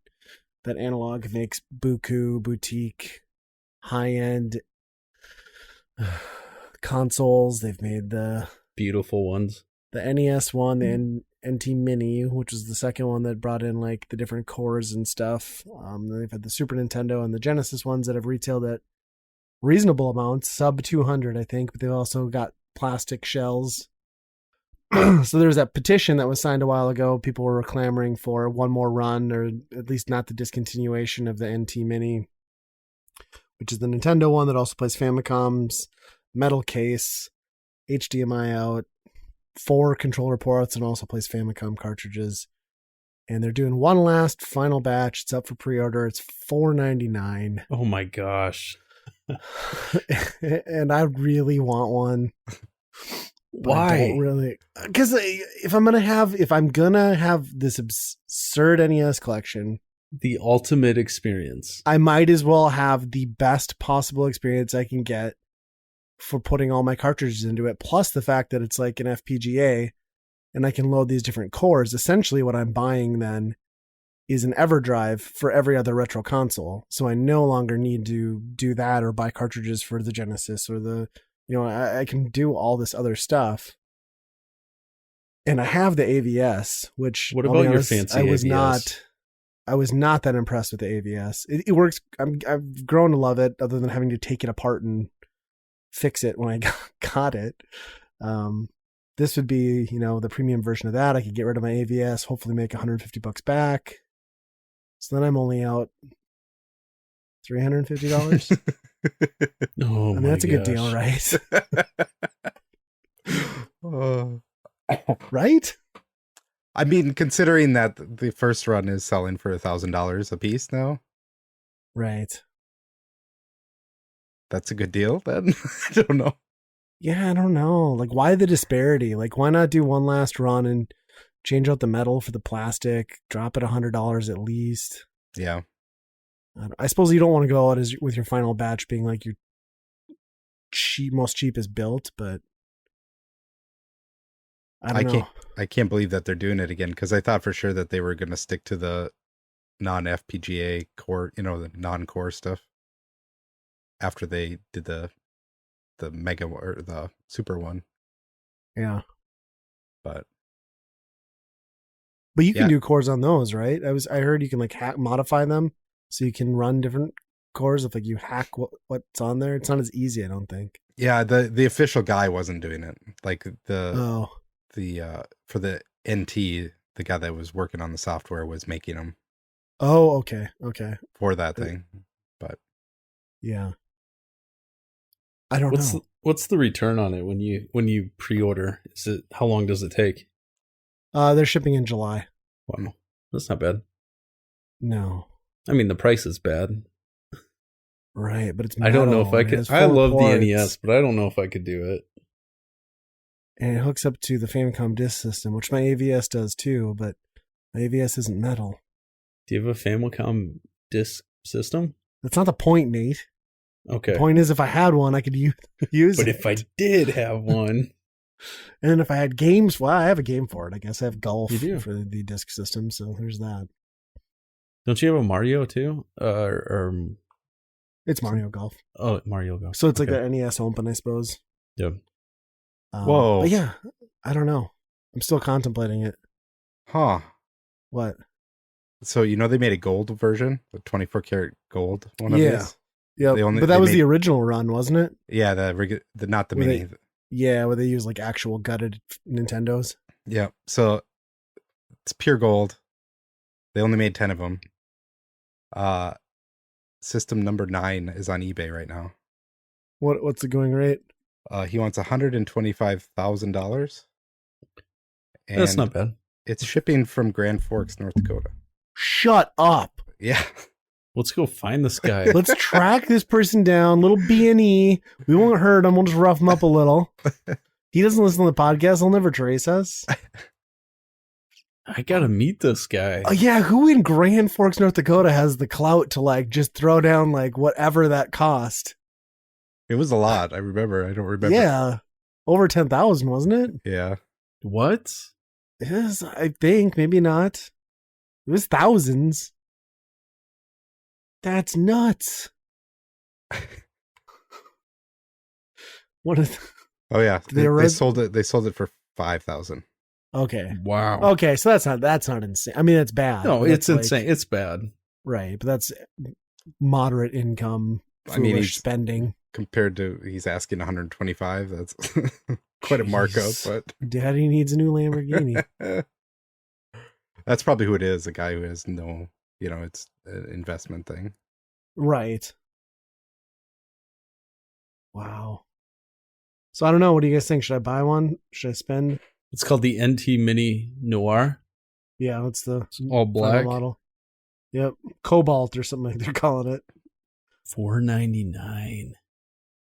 that Analog makes buku, boutique, high-end consoles. They've made the beautiful ones. The NES one, the NT Mini, which was the second one that brought in like the different cores and stuff. Then they've had the Super Nintendo and the Genesis ones that have retailed at reasonable amounts, sub 200, I think, but they've also got plastic shells. So there was that petition that was signed a while ago. People were clamoring for one more run, or at least not the discontinuation of the NT Mini, which is the Nintendo one that also plays Famicom's, metal case, HDMI out, 4 controller ports, and also plays Famicom cartridges. And they're doing one last final batch. It's up for pre-order. It's $4.99. Oh my gosh. And I really want one. Why? I don't really, because if I'm gonna have this absurd NES collection, the ultimate experience, I might as well have the best possible experience I can get for putting all my cartridges into it. Plus the fact that it's like an FPGA, and I can load these different cores. Essentially, what I'm buying then is an EverDrive for every other retro console. So I no longer need to do that or buy cartridges for the Genesis or the. I can do all this other stuff. And I have the AVS, which... What about your fancy AVS? I was not that impressed with the AVS. It works. I've grown to love it, other than having to take it apart and fix it when I got it. This would be, the premium version of that. I could get rid of my AVS, hopefully make $150 back. So then I'm only out $350. Oh, I mean, that's a good deal, right? Right? I mean, considering that the first run is selling for $1,000 a piece now. Right. That's a good deal then? I don't know. Yeah, I don't know. Like, why the disparity? Like, why not do one last run and change out the metal for the plastic, drop it $100 at least? Yeah. I suppose you don't want to go out with your final batch being like your most cheapest built, but I don't know. I can't believe that they're doing it again, because I thought for sure that they were going to stick to the non-FPGA core, the non-core stuff after they did the Mega or the Super one. Yeah. But you can do cores on those, right? I heard you can like modify them so you can run different cores if like you hack what's on there. It's not as easy, I don't think. Yeah, the official guy wasn't doing it. Like for the NT, the guy that was working on the software was making them. Oh, okay. For that thing. But yeah. I don't know. What's the return on it when you pre-order? How long does it take? They're shipping in July. Wow. That's not bad. No. I mean, the price is bad. Right, but it's metal. I don't know if I could. I love the NES, but I don't know if I could do it. And it hooks up to the Famicom disk system, which my AVS does too, but my AVS isn't metal. Do you have a Famicom disk system? That's not the point, Nate. Okay. The point is, if I had one, I could use But it. if I did have one, And then if I had games, well, I have a game for it. I guess I have golf You do. for the disc system, so there's that. don't you have a Mario too? It's Mario Golf. Oh, Mario Go. So it's like Okay. the NES Open, I suppose. Yep. Whoa. But yeah, I don't know. I'm still contemplating it. Huh. What? So, they made a gold version, the 24 karat gold one of Yeah. these? Yeah, They only- but that they was made- the original run, wasn't it? Yeah, not the Were mini. Yeah, where they use like actual gutted Nintendos. Yeah. So it's pure gold. They only made 10 of them. System number 9 is on eBay right now. What's the going rate? He wants $125,000. And That's not bad. it's shipping from Grand Forks, North Dakota. Shut up. Yeah. Let's go find this guy. Let's track this person down. Little B&E. We won't hurt him. We'll just rough him up a little. He doesn't listen to the podcast. He'll never trace us. I gotta meet this guy. Yeah, who in Grand Forks, North Dakota has the clout to like just throw down like whatever that cost? It was a lot. I remember. I don't remember. Yeah. Over 10,000, wasn't it? Yeah. What? It is, I think, maybe not. It was thousands. That's nuts. What is Oh yeah. They They already- sold it. They sold it for 5,000. okay. Wow. Okay, so that's not insane. I mean, that's bad. No, but it's that's, like, insane. It's bad. right, but that's moderate income, I mean, foolish he's- spending. Compared to he's asking 125. That's quite a markup, Jeez. but Daddy needs a new Lamborghini. that's probably who it is. A guy who has no, it's an investment thing. Right. Wow. So I don't know. What do you guys think? Should I buy one? Should I spend? It's called the NT Mini Noir. Yeah, that's the It's all final black. model. Yep, Cobalt or something like they're calling it. $499.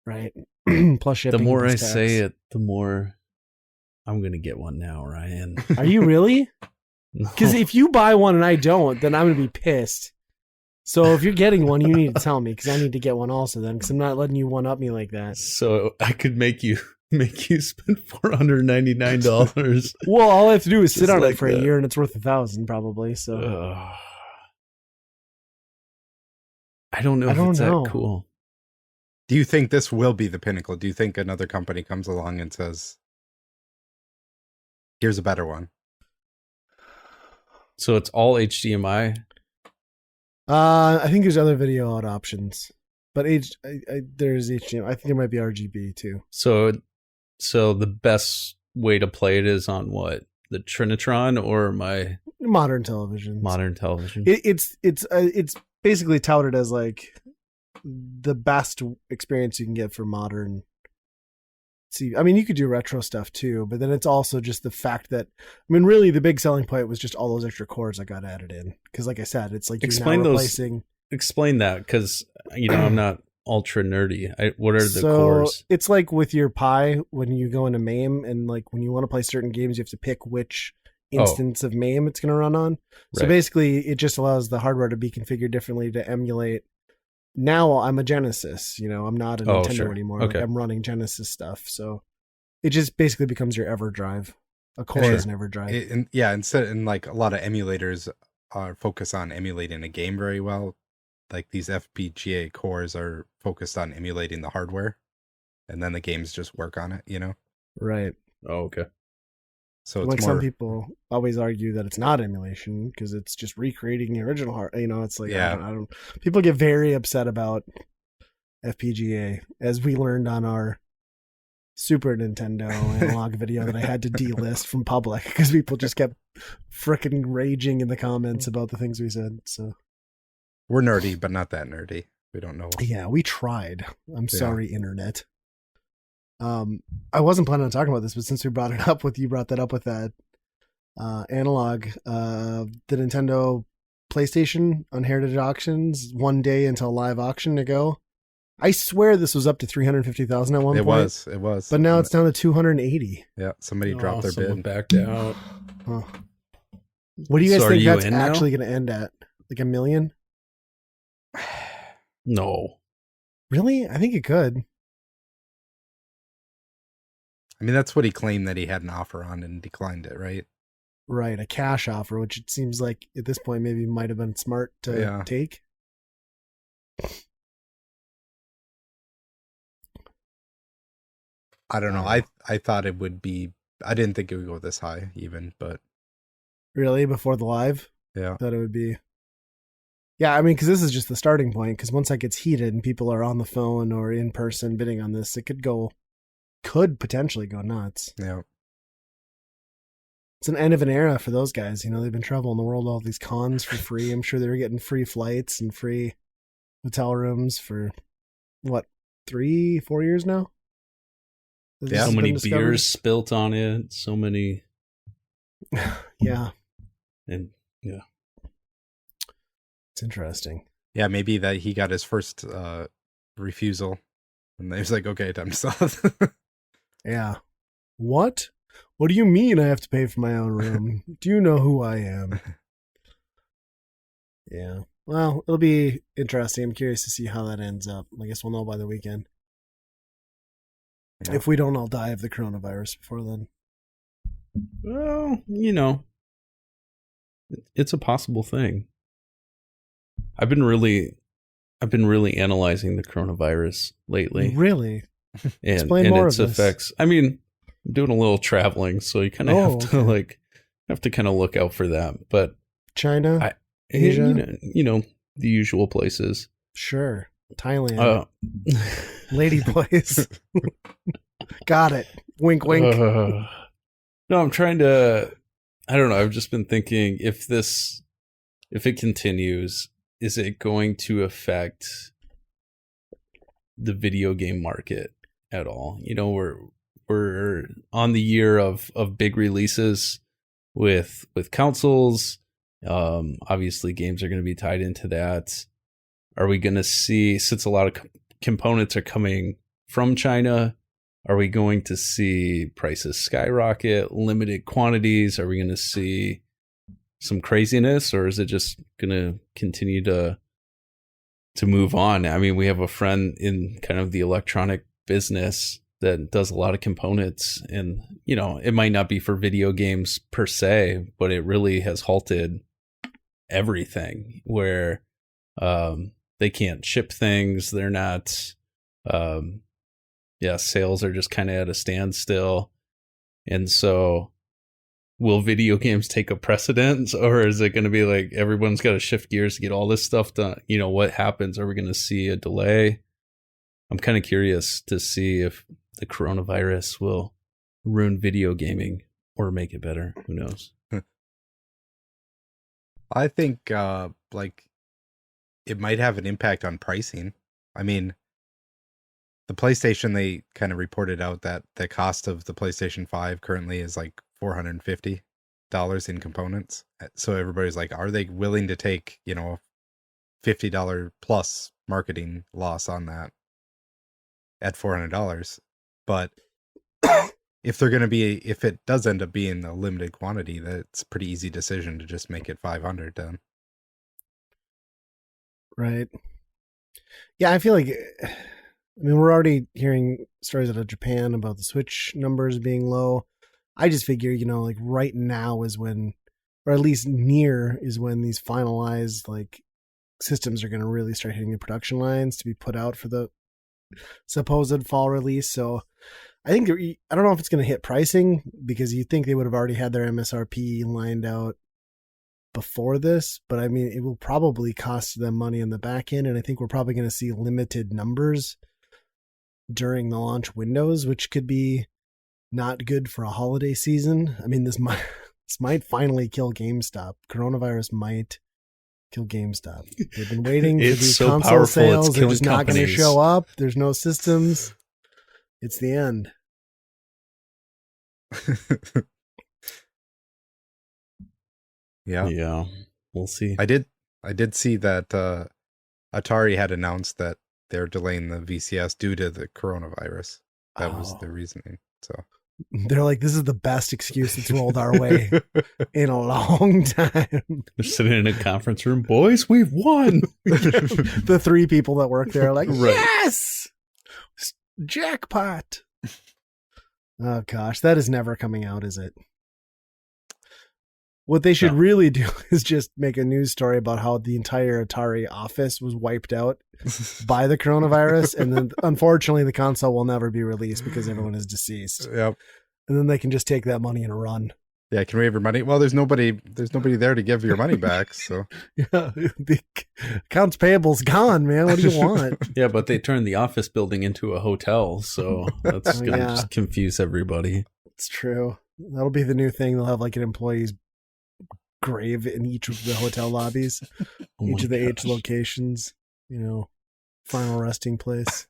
Right. Plus shipping. The more I plus tax. say it, the more I'm gonna get one now, Ryan. Are you really? No. Because if you buy one and I don't, then I'm gonna be pissed. So if you're getting one, you need to tell me because I need to get one also. Then because I'm not letting you one up me like that. So I could make you spend $499. Well, all I have to do is sit Just on like it for that. a year, and it's worth $1,000 probably. So Ugh. I don't know I if don't it's know. that cool. Do you think this will be the pinnacle? Do you think another company comes along and says, "Here's a better one"? So it's all HDMI. I think there's other video out options, but there's HDMI. I think there might be RGB too. So the best way to play it is on what? The Trinitron or my Modern televisions. modern television? It's basically touted as like the best experience you can get for modern. See, I mean, you could do retro stuff too, but then it's also just the fact that, I mean, really the big selling point was just all those extra cores that got added in. Because, like I said, it's like you're Explain now those- replacing. Explain that, because I'm not ultra nerdy. What are the So cores? it's like with your Pi when you go into MAME, and like when you want to play certain games, you have to pick which instance of MAME it's going to run on. So Right. basically, it just allows the hardware to be configured differently to emulate. Now I'm a Genesis, I'm not a Oh, Nintendo sure. anymore. Okay. Like I'm running Genesis stuff, so it just basically becomes your EverDrive. A core Sure. is an EverDrive. Instead, like a lot of emulators are focused on emulating a game very well. Like these FPGA cores are focused on emulating the hardware, and then the games just work on it. Right. Oh, okay. So it's Like more. some people always argue that it's not emulation because it's just recreating the original hard. It's like Yeah. I don't. People get very upset about FPGA, as we learned on our Super Nintendo analog video that I had to delist from public because people just kept frickin' raging in the comments about the things we said. So We're nerdy, but not that nerdy. We don't know. yeah, we tried. I'm Yeah. sorry, internet. I wasn't planning on talking about this, but since we brought it up with you, brought that up with that analog, the Nintendo PlayStation on Heritage Auctions, one day until live auction to go. I swear this was up to 350,000 at one It point. was. It was. But now it's down to 280. Yeah. Somebody dropped their someone bid. backed out. Huh. What do you guys So are think you that's in now? actually going to end at? Like $1 million? No. Really? I think it could. I mean, that's what he claimed that he had an offer on and declined it, right? Right, a cash offer, which it seems like at this point maybe might have been smart to take. I don't know. I thought it would be. I didn't think it would go this high, even. But really, before the live, yeah, thought it would be. Yeah, I mean, because this is just the starting point. Because once that gets heated and people are on the phone or in person bidding on this, it could potentially go nuts. yeah. It's an end of an era for those guys. You know, they've been traveling the world, all these cons for free. I'm sure they were getting free flights and free hotel rooms for what, 3-4 years now? So many beers spilt on it. So many. Yeah. And yeah. It's interesting. Yeah, maybe that he got his first refusal. And he was like, okay, time to sell. Yeah. What? What do you mean I have to pay for my own room? Do you know who I am? Yeah. Well, it'll be interesting. I'm curious to see how that ends up. I guess we'll know by the weekend. Yeah. If we don't all die of the coronavirus before then. Well, it's a possible thing. I've been really analyzing the coronavirus lately. Really? And Explain more its of this. effects. I mean, I'm doing a little traveling, so you kind of have to kind of look out for that. But China, Asia, the usual places. Sure, Thailand, lady boys. Got it. Wink, wink. No, I'm trying to. I don't know. I've just been thinking if it continues, is it going to affect the video game market at all? We're on the year of big releases with consoles. Obviously games are going to be tied into that. Are we going to see, since a lot of components are coming from China, are we going to see prices skyrocket, limited quantities? Are we going to see some craziness, or is it just going to continue to move on? I mean, we have a friend in kind of the electronic business that does a lot of components, and it might not be for video games per se, but it really has halted everything where they can't ship things. They're not sales are just kind of at a standstill. And so will video games take a precedence, or is it going to be like everyone's got to shift gears to get all this stuff done? What happens? Are we going to see a delay? I'm kind of curious to see if the coronavirus will ruin video gaming or make it better. Who knows? I think it might have an impact on pricing. I mean, the PlayStation, they kind of reported out that the cost of the PlayStation 5 currently is like $450 in components. So everybody's like, are they willing to take, $50 plus marketing loss on that at $400? But if it does end up being a limited quantity, that's a pretty easy decision to just make it 500 then. Right. Yeah, I feel like, we're already hearing stories out of Japan about the Switch numbers being low. I just figure, like right now is when, or at least near is when these finalized like systems are going to really start hitting the production lines to be put out for the supposed fall release. So I think I don't know if it's going to hit pricing, because you think they would have already had their MSRP lined out before this, but I mean, it will probably cost them money in the back end. And I think we're probably going to see limited numbers during the launch windows, which could be not good for a holiday season. I mean, this might finally kill GameStop. Coronavirus might kill GameStop. They've been waiting for these so console powerful, sales. They're just not going to show up. There's no systems. It's the end. Yeah, we'll see. I did see that Atari had announced that they're delaying the VCS due to the coronavirus. That was the reasoning. So They're like, this is the best excuse that's rolled our way in a long time. They're sitting in a conference room. Boys, we've won. The 3 people that work there are like, Right. yes, jackpot. Oh gosh, that is never coming out, is it? What they should No. really do is just make a news story about how the entire Atari office was wiped out by the coronavirus, and then unfortunately the console will never be released because everyone is deceased. Yep. And then they can just take that money and run. Yeah, can we have your money? Well, there's nobody there to give your money back, so Yeah, the accounts payable's gone, man. What do you want? Yeah, but they turned the office building into a hotel, so that's Oh, gonna yeah. just confuse everybody. It's true. That'll be the new thing. They'll have like an employee's grave in each of the hotel lobbies, Oh each my of the 8 gosh. locations, final resting place.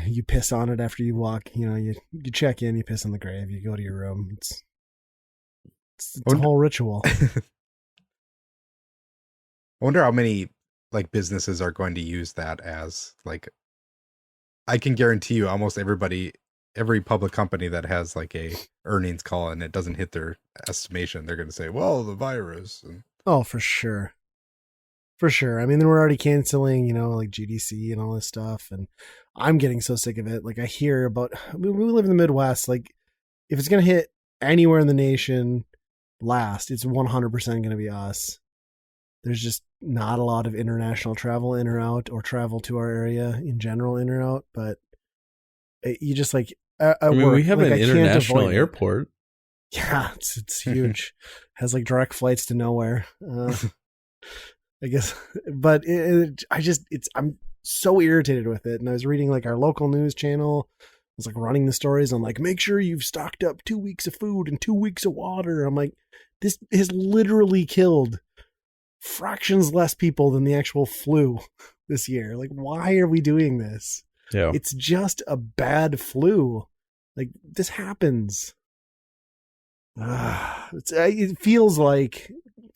You piss on it after you walk, you check in, you piss on the grave, you go to your room. It's a whole ritual. I wonder how many like businesses are going to use that as like, I can guarantee you almost every public company that has like a earnings call and it doesn't hit their estimation, they're going to say, well, the virus. And Oh, for sure. For sure. I mean, we're already canceling, like GDC and all this stuff. And I'm getting so sick of it. Like I hear about, we live in the Midwest. Like if it's going to hit anywhere in the nation last, it's 100% going to be us. There's just not a lot of international travel in or out, or travel to our area in general in or out. But you just like, I mean, we have an international airport. airport. Yeah, it's huge. Has like direct flights to nowhere. I guess, but I'm so irritated with it. And I was reading like our local news channel was like running the stories on like, make sure you've stocked up 2 weeks of food and 2 weeks of water. I'm like, this has literally killed fractions less people than the actual flu this year. Like, why are we doing this? Yeah. It's just a bad flu. Like this happens. It feels like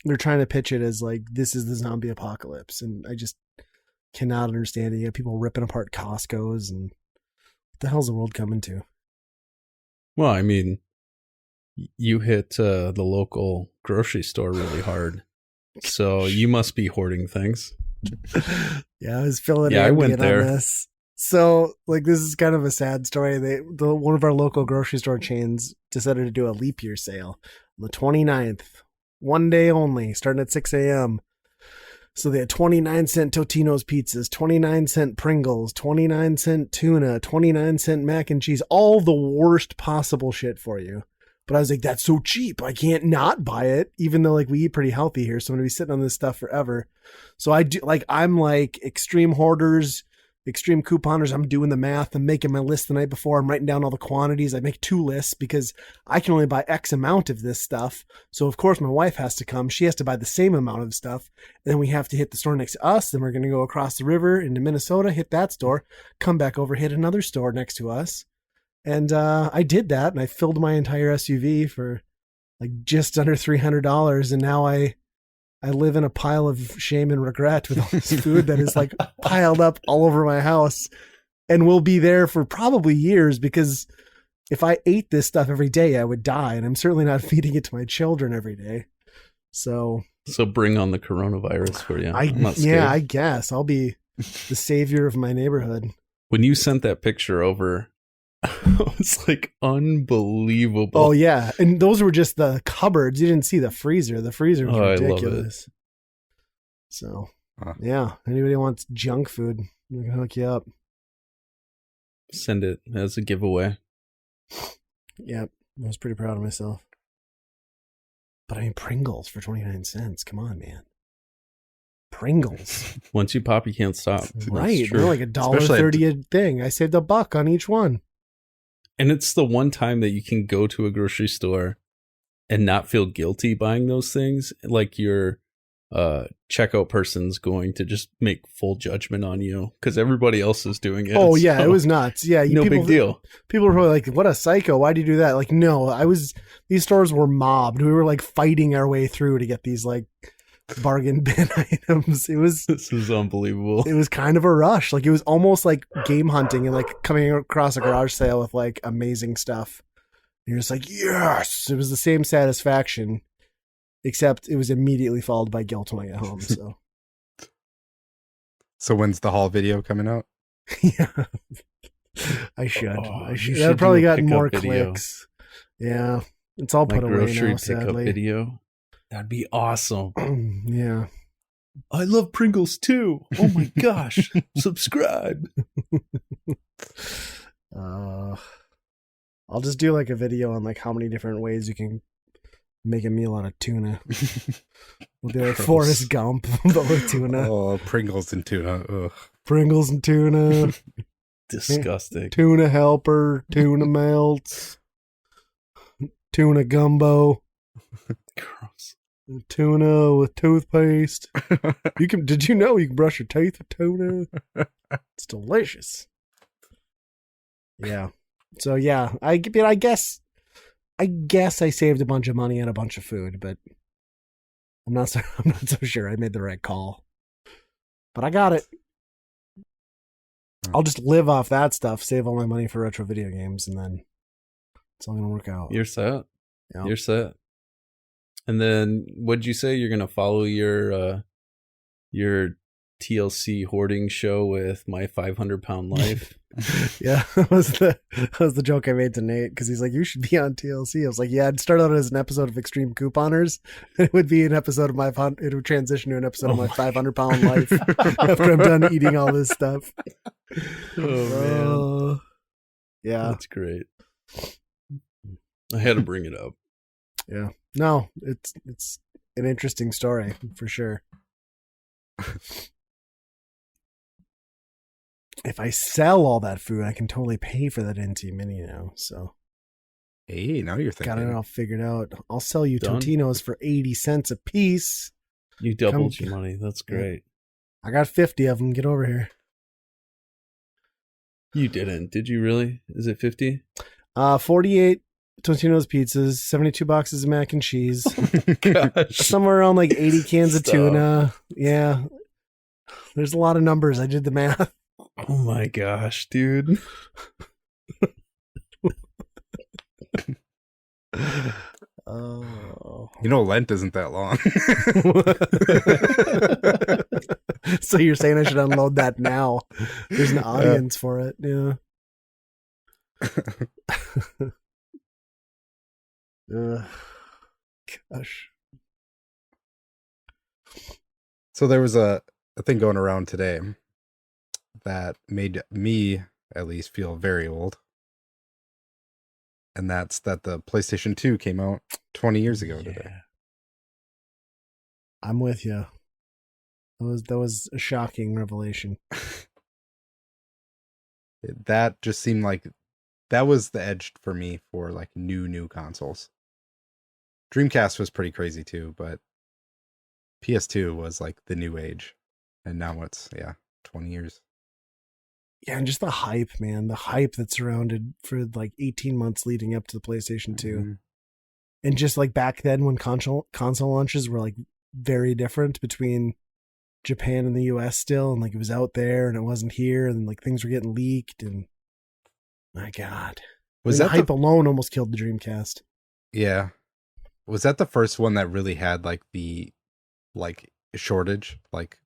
they're trying to pitch it as like, this is the zombie apocalypse. And I just cannot understand it. You have people ripping apart Costco's, and what the hell's the world coming to? Well, I mean, you hit the local grocery store really hard. So you must be hoarding things. Yeah, I was filling Yeah, I in went on there. this. So like, this is kind of a sad story. One of our local grocery store chains decided to do a leap year sale on the 29th, one day only, starting at 6 a.m. So they had 29-cent Totino's pizzas, 29-cent Pringles, 29-cent tuna, 29-cent mac and cheese, all the worst possible shit for you. But I was like, that's so cheap. I can't not buy it, even though like we eat pretty healthy here. So I'm going to be sitting on this stuff forever. So I'm like extreme hoarders, extreme couponers. I'm doing the math. I'm making my list the night before. I'm writing down all the quantities. I make 2 lists because I can only buy X amount of this stuff. So of course my wife has to come. She has to buy the same amount of stuff. And then we have to hit the store next to us. Then we're going to go across the river into Minnesota, hit that store, come back over, hit another store next to us. And I did that, and I filled my entire SUV for like just under $300. And now I live in a pile of shame and regret with all this food that is like piled up all over my house and will be there for probably years, because if I ate this stuff every day, I would die. And I'm certainly not feeding it to my children every day. So bring on the coronavirus for you. I I'm not scared. I guess I'll be the savior of my neighborhood. When you sent that picture over, it was like unbelievable. Oh yeah. And those were just the cupboards. You didn't see the freezer. The freezer was I love ridiculous. So yeah, anybody wants junk food, we can hook you up. Send it as a giveaway. Yep. I was pretty proud of myself. But I mean, Pringles for 29 cents. Come on, man. Pringles. Once you pop, you can't stop. That's Right. true. They're like $1.30 a thing. I saved $1 on each one. And it's the one time that you can go to a grocery store and not feel guilty buying those things. Like your checkout person's going to just make full judgment on you because everybody else is doing it. Oh yeah, So, it was nuts. Yeah, no big deal. People were probably like, "What a psycho! Why'd you do that?" Like, no, these stores were mobbed. We were like fighting our way through to get these like bargain bin items. This is unbelievable. It was kind of a rush. Like, it was almost like game hunting and like coming across a garage sale with like amazing stuff. And you're just like, yes! It was the same satisfaction, except it was immediately followed by guilt when I got home. So, So when's the haul video coming out? yeah, I should. Oh, I you should. should I've probably do a gotten pickup more video. clicks. Yeah, it's all My put away grocery now, pickup sadly. video. That'd be awesome. Yeah. I love Pringles too. Oh my gosh. Subscribe. I'll just do like a video on like how many different ways you can make a meal out of tuna. We'll be like Gross. Forrest Gump, but with tuna. Oh, Pringles and tuna. Ugh. Pringles and tuna, Disgusting. tuna helper, tuna melts, tuna gumbo, Gross. tuna with toothpaste. Did you know you can brush your teeth with tuna? It's delicious. Yeah. So yeah, I guess I saved a bunch of money on a bunch of food, but I'm not so sure I made the right call. But I got it. I'll just live off that stuff, save all my money for retro video games, and then it's all gonna work out. You're set. Yeah. You're set. And then what'd you say? You're gonna follow your TLC hoarding show with My 500-Pound Life? Yeah, that was the joke I made to Nate, because he's like, you should be on TLC. I was like, yeah, it'd start out as an episode of Extreme Couponers. It would be an episode of it would transition to an episode of My 500-Pound Life after I'm done eating all this stuff. Oh man. Yeah. That's great. I had to bring it up. Yeah. No, it's an interesting story for sure. If I sell all that food, I can totally pay for that NT Mini now. So Hey, now you're thinking. got it all figured out. I'll sell you Done. Totinos for 80 cents a piece. You doubled your money. That's great. I got 50 of them. Get over here. You didn't. Did you really? Is it 50? 48 Totino's pizzas, 72 boxes of mac and cheese, Gosh. somewhere around like 80 cans of Stop. tuna. Yeah. There's a lot of numbers. I did the math. Oh my gosh, dude. Oh. You know, Lent isn't that long. So you're saying I should unload that now? There's an audience for it. Yeah. Gosh. So there was a thing going around today that made me at least feel very old. And that's that the PlayStation 2 came out 20 years ago today. I'm with you. That was a shocking revelation. That just seemed like that was the edge for me for like new consoles. Dreamcast was pretty crazy too, but PS2 was like the new age. And now it's 20 years. Yeah, and just the hype, man. The hype that surrounded for like 18 months leading up to the PlayStation 2. Mm-hmm. And just like back then when console launches were like very different between Japan and the US still, and like it was out there and it wasn't here, and like things were getting leaked, and my God. Was the that hype alone almost killed the Dreamcast? Yeah. Was that the first one that really had like the shortage? Like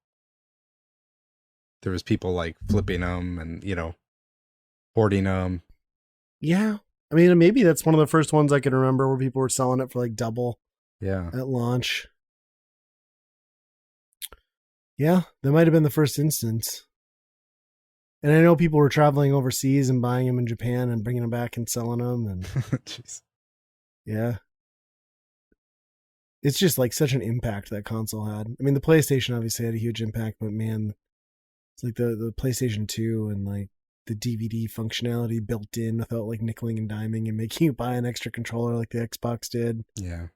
there was people like flipping them and, hoarding them. Yeah. I mean, maybe that's one of the first ones I can remember where people were selling it for like double Yeah. at launch. Yeah, that might have been the first instance. And I know people were traveling overseas and buying them in Japan and bringing them back and selling them. And Jeez. yeah. It's just like such an impact that console had. I mean, the PlayStation obviously had a huge impact, but man, it's like the PlayStation 2 and like the DVD functionality built in without like nickeling and diming and making you buy an extra controller like the Xbox did. Yeah.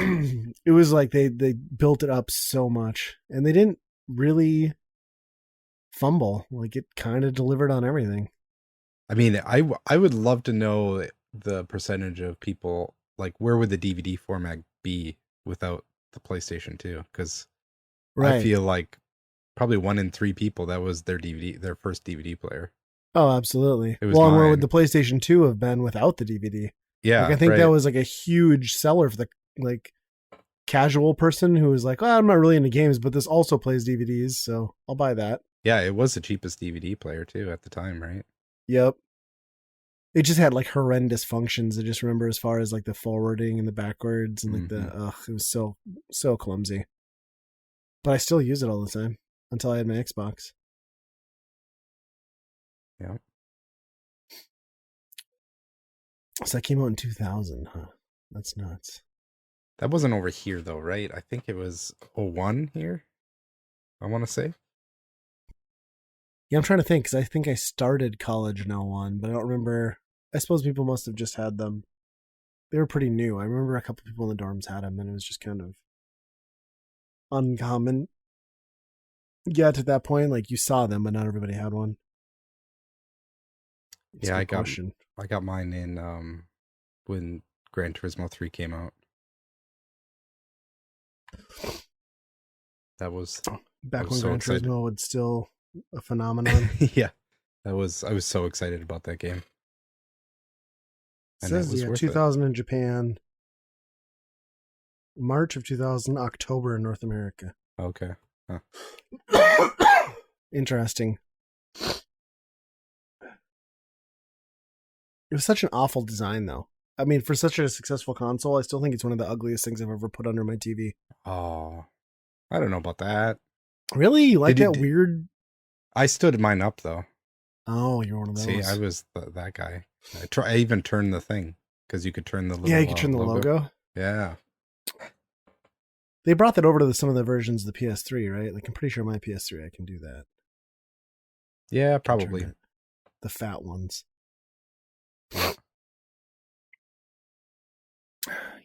It was like they built it up so much, and they didn't really fumble. Like it kind of delivered on everything. I mean, I would love to know the percentage of people, like where would the DVD format be without the PlayStation 2 because Right. I feel like probably 1 in 3 people that was their first DVD player. Oh, absolutely. It was Well, and where mine. would the PlayStation 2 have been without the DVD? Yeah, Like, I think right. that was like a huge seller for the like casual person who was like, oh, I'm not really into games, but this also plays DVDs, so I'll buy that. Yeah, it was the cheapest DVD player too at the time, right? Yep. It just had like horrendous functions. I just remember as far as like the forwarding and the backwards and like it was so clumsy. But I still use it all the time until I had my Xbox. Yeah. So that came out in 2000, huh? That's nuts. That wasn't over here though, right? I think it was 01 here. I want to say. Yeah, I'm trying to think because I think I started college in 01, but I don't remember. I suppose people must have just had them. They were pretty new. I remember a couple people in the dorms had them, and it was just kind of uncommon. Yeah, to that point, like you saw them, but not everybody had one. Yeah, I got mine in when Gran Turismo 3 came out. That was back when Gran Turismo was still a phenomenon. Yeah, I was so excited about that game. It says 2000 in Japan, March of 2000, October in North America. Okay. Huh. Interesting. It was such an awful design, though. I mean, for such a successful console, I still think it's one of the ugliest things I've ever put under my TV. Oh, I don't know about that. Really? You like that weird? I stood mine up, though. Oh, you're one of those. See, I was that guy. I even turned the thing, because you could turn the little you could turn the logo. Yeah. They brought that over to some of the versions of the PS3, right? Like, I'm pretty sure my PS3, I can do that. Yeah, probably. The fat ones. Yeah,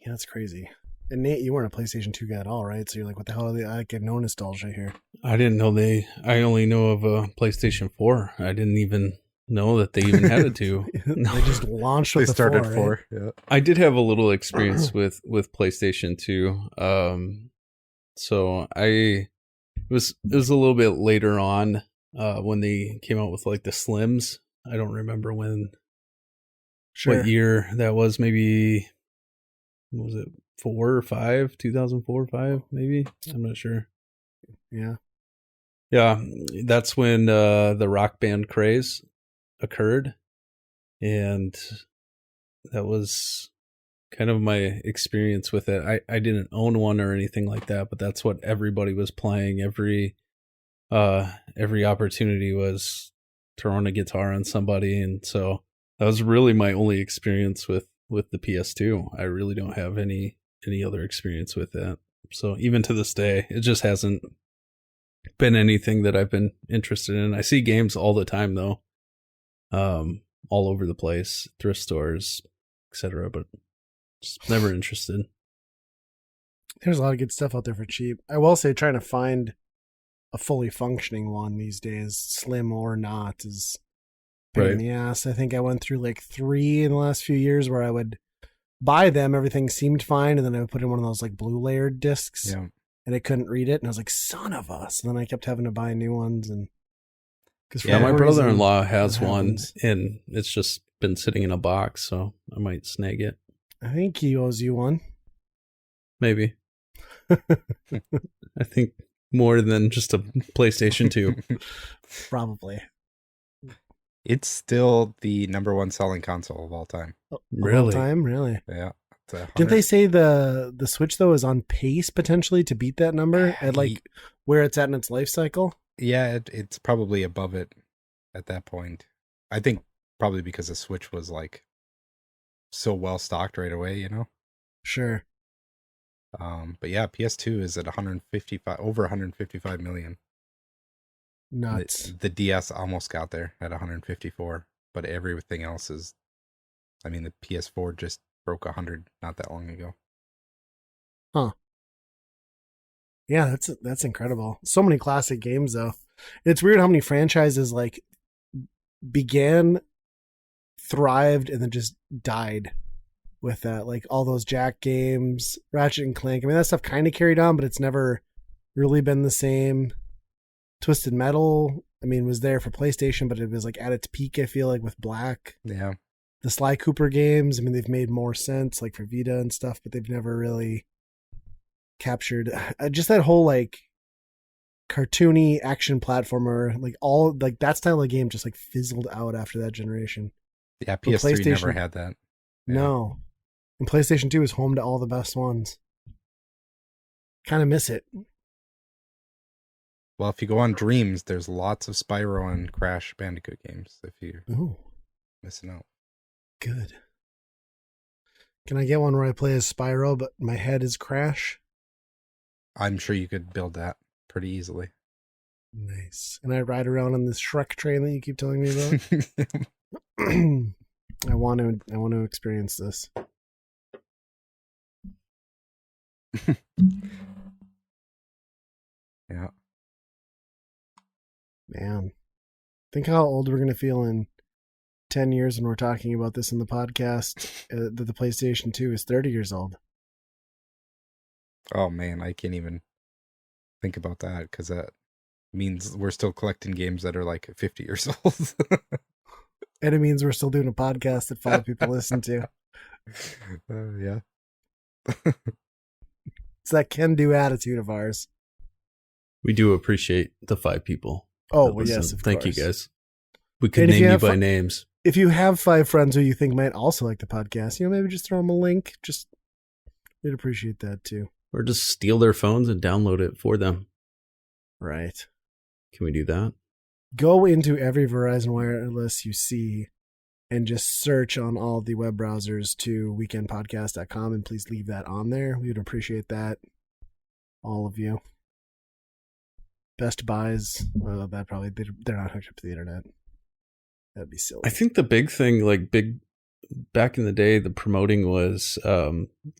that's crazy. And Nate, you weren't a PlayStation 2 guy at all, right? So you're like, what the hell are they? I get no nostalgia here. I didn't know I only know of a PlayStation 4. I didn't even know that they even had a 2. They just launched with they started 4, 4. right? Yeah. I did have a little experience with PlayStation 2. So it was a little bit later on when they came out with like the Slims. I don't remember what year that was. Maybe, what was it, 4 or 5? 2004 or 5, maybe? I'm not sure. Yeah. Yeah, that's when the Rock Band craze occurred. And that was kind of my experience with it. I didn't own one or anything like that, but that's what everybody was playing. Every opportunity was throwing a guitar on somebody, and so that was really my only experience with the PS2. I really don't have any other experience with that. So even to this day, it just hasn't been anything that I've been interested in. I see games all the time though, all over the place, thrift stores, etc., but just never interested. There's a lot of good stuff out there for cheap. I will say trying to find a fully functioning one these days, slim or not, is pain in the ass. I think I went through like 3 in the last few years where I would buy them, everything seemed fine, and then I would put in one of those like blue layered discs, and it couldn't read it, and I was like, son of us. And then I kept having to buy new ones. And my brother-in-law has one, and it's just been sitting in a box, so I might snag it. I think he owes you one. Maybe. I think more than just a PlayStation 2. Probably. It's still the number 1 selling console of all time. Really? All time? Really? Yeah. Didn't they say the Switch, though, is on pace potentially to beat that number at like where it's at in its life cycle? Yeah, it's probably above it at that point. I think probably because the Switch was like so well stocked right away, you know? Sure. But yeah, PS2 is at over 155 million. Nuts. The DS almost got there at 154, but everything else is, I mean, the PS4 just broke 100 not that long ago. Huh. Yeah, that's incredible. So many classic games though. It's weird how many franchises like began, thrived, and then just died with that, like all those Jack games, Ratchet and Clank. I mean, that stuff kind of carried on, but it's never really been the same. Twisted Metal, I mean, was there for PlayStation, but it was like at its peak, I feel like, with Black. Yeah. The Sly Cooper games, I mean, they've made more sense, like for Vita and stuff, but they've never really captured just that whole like cartoony action platformer, like all like that style of game just like fizzled out after that generation. Yeah, But PS3 never had that. Yeah. No. And PlayStation 2 is home to all the best ones. Kind of miss it. Well, if you go on Dreams, there's lots of Spyro and Crash Bandicoot games if you're Ooh, missing out. good. Can I get one where I play as Spyro, but my head is Crash? I'm sure you could build that pretty easily. Nice. And I ride around on this Shrek train that you keep telling me about? I want to experience this. Yeah. Man. Think how old we're going to feel in 10 years when we're talking about this in the podcast, that the PlayStation 2 is 30 years old. Oh man, I can't even think about that because that means we're still collecting games that are like 50 years old. And it means we're still doing a podcast that 5 people listen to. Yeah. It's that can-do attitude of ours. We do appreciate the 5 people. Oh, that well, yes, listen. of Thank course. you, guys. We could And if name you you have by fi- names. If you have 5 friends who you think might also like the podcast, maybe just throw them a link. We'd appreciate that too. Or just steal their phones and download it for them. Right. Can we do that? Go into every Verizon Wireless you see and just search on all the web browsers to weekendpodcast.com and please leave that on there. We would appreciate that. All of you. Best Buys, well, that probably, they're not hooked up to the internet. That'd be silly. I think the big thing, back in the day, the promoting was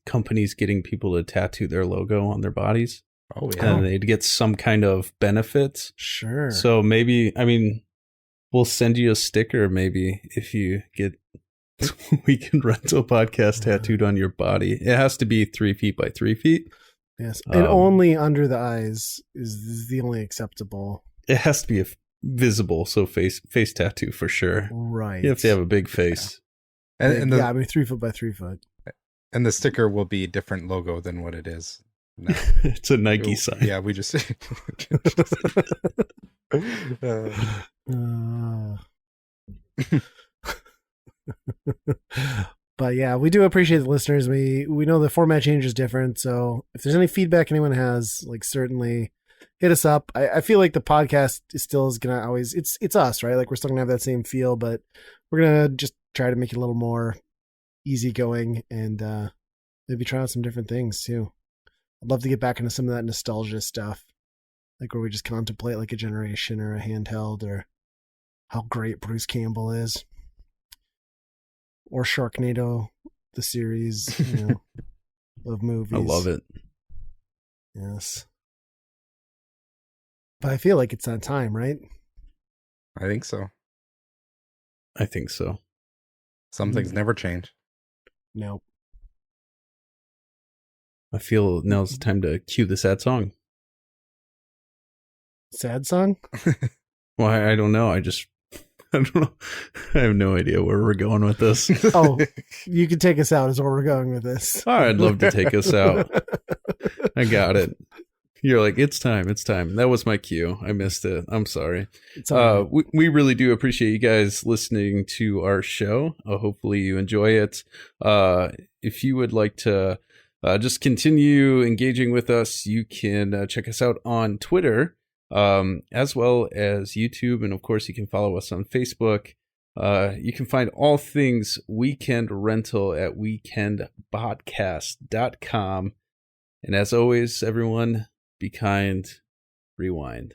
companies getting people to tattoo their logo on their bodies. Oh yeah. And they'd get some kind of benefits. Sure. So maybe, we'll send you a sticker maybe if you get Weekend Rental Podcast tattooed on your body. It has to be 3 feet by 3 feet. Yes. And only under the eyes is the only acceptable. It has to be visible, so face tattoo for sure. Right. You have to have a big face. Yeah. And 3 foot by 3 foot. And the sticker will be a different logo than what it is now. It's a Nike sign. Yeah, we just But yeah, we do appreciate the listeners. We know the format change is different, so if there's any feedback anyone has, like, certainly hit us up. I feel like the podcast is gonna always, it's us, right? Like, we're still gonna have that same feel, but we're gonna just try to make it a little more easygoing and maybe try out some different things too. I'd love to get back into some of that nostalgia stuff, like where we just contemplate like a generation or a handheld or how great Bruce Campbell is. Or Sharknado, the series, of movies. I love it. Yes. But I feel like it's that time, right? I think so. I think so. Some things never change. No. I feel now's the time to cue the sad song. Sad song? Well, I don't know. I don't know. I have no idea where we're going with this. Oh, you can take us out is where we're going with this. Oh, I'd love to take us out. I got it. You're like, it's time. That was my cue. I missed it. I'm sorry. It's all right. We really do appreciate you guys listening to our show. Hopefully you enjoy it. If you would like to just continue engaging with us, you can check us out on Twitter, as well as YouTube. And of course, you can follow us on Facebook. You can find all things Weekend Rental at weekendpodcast.com. And as always, everyone, be kind, rewind.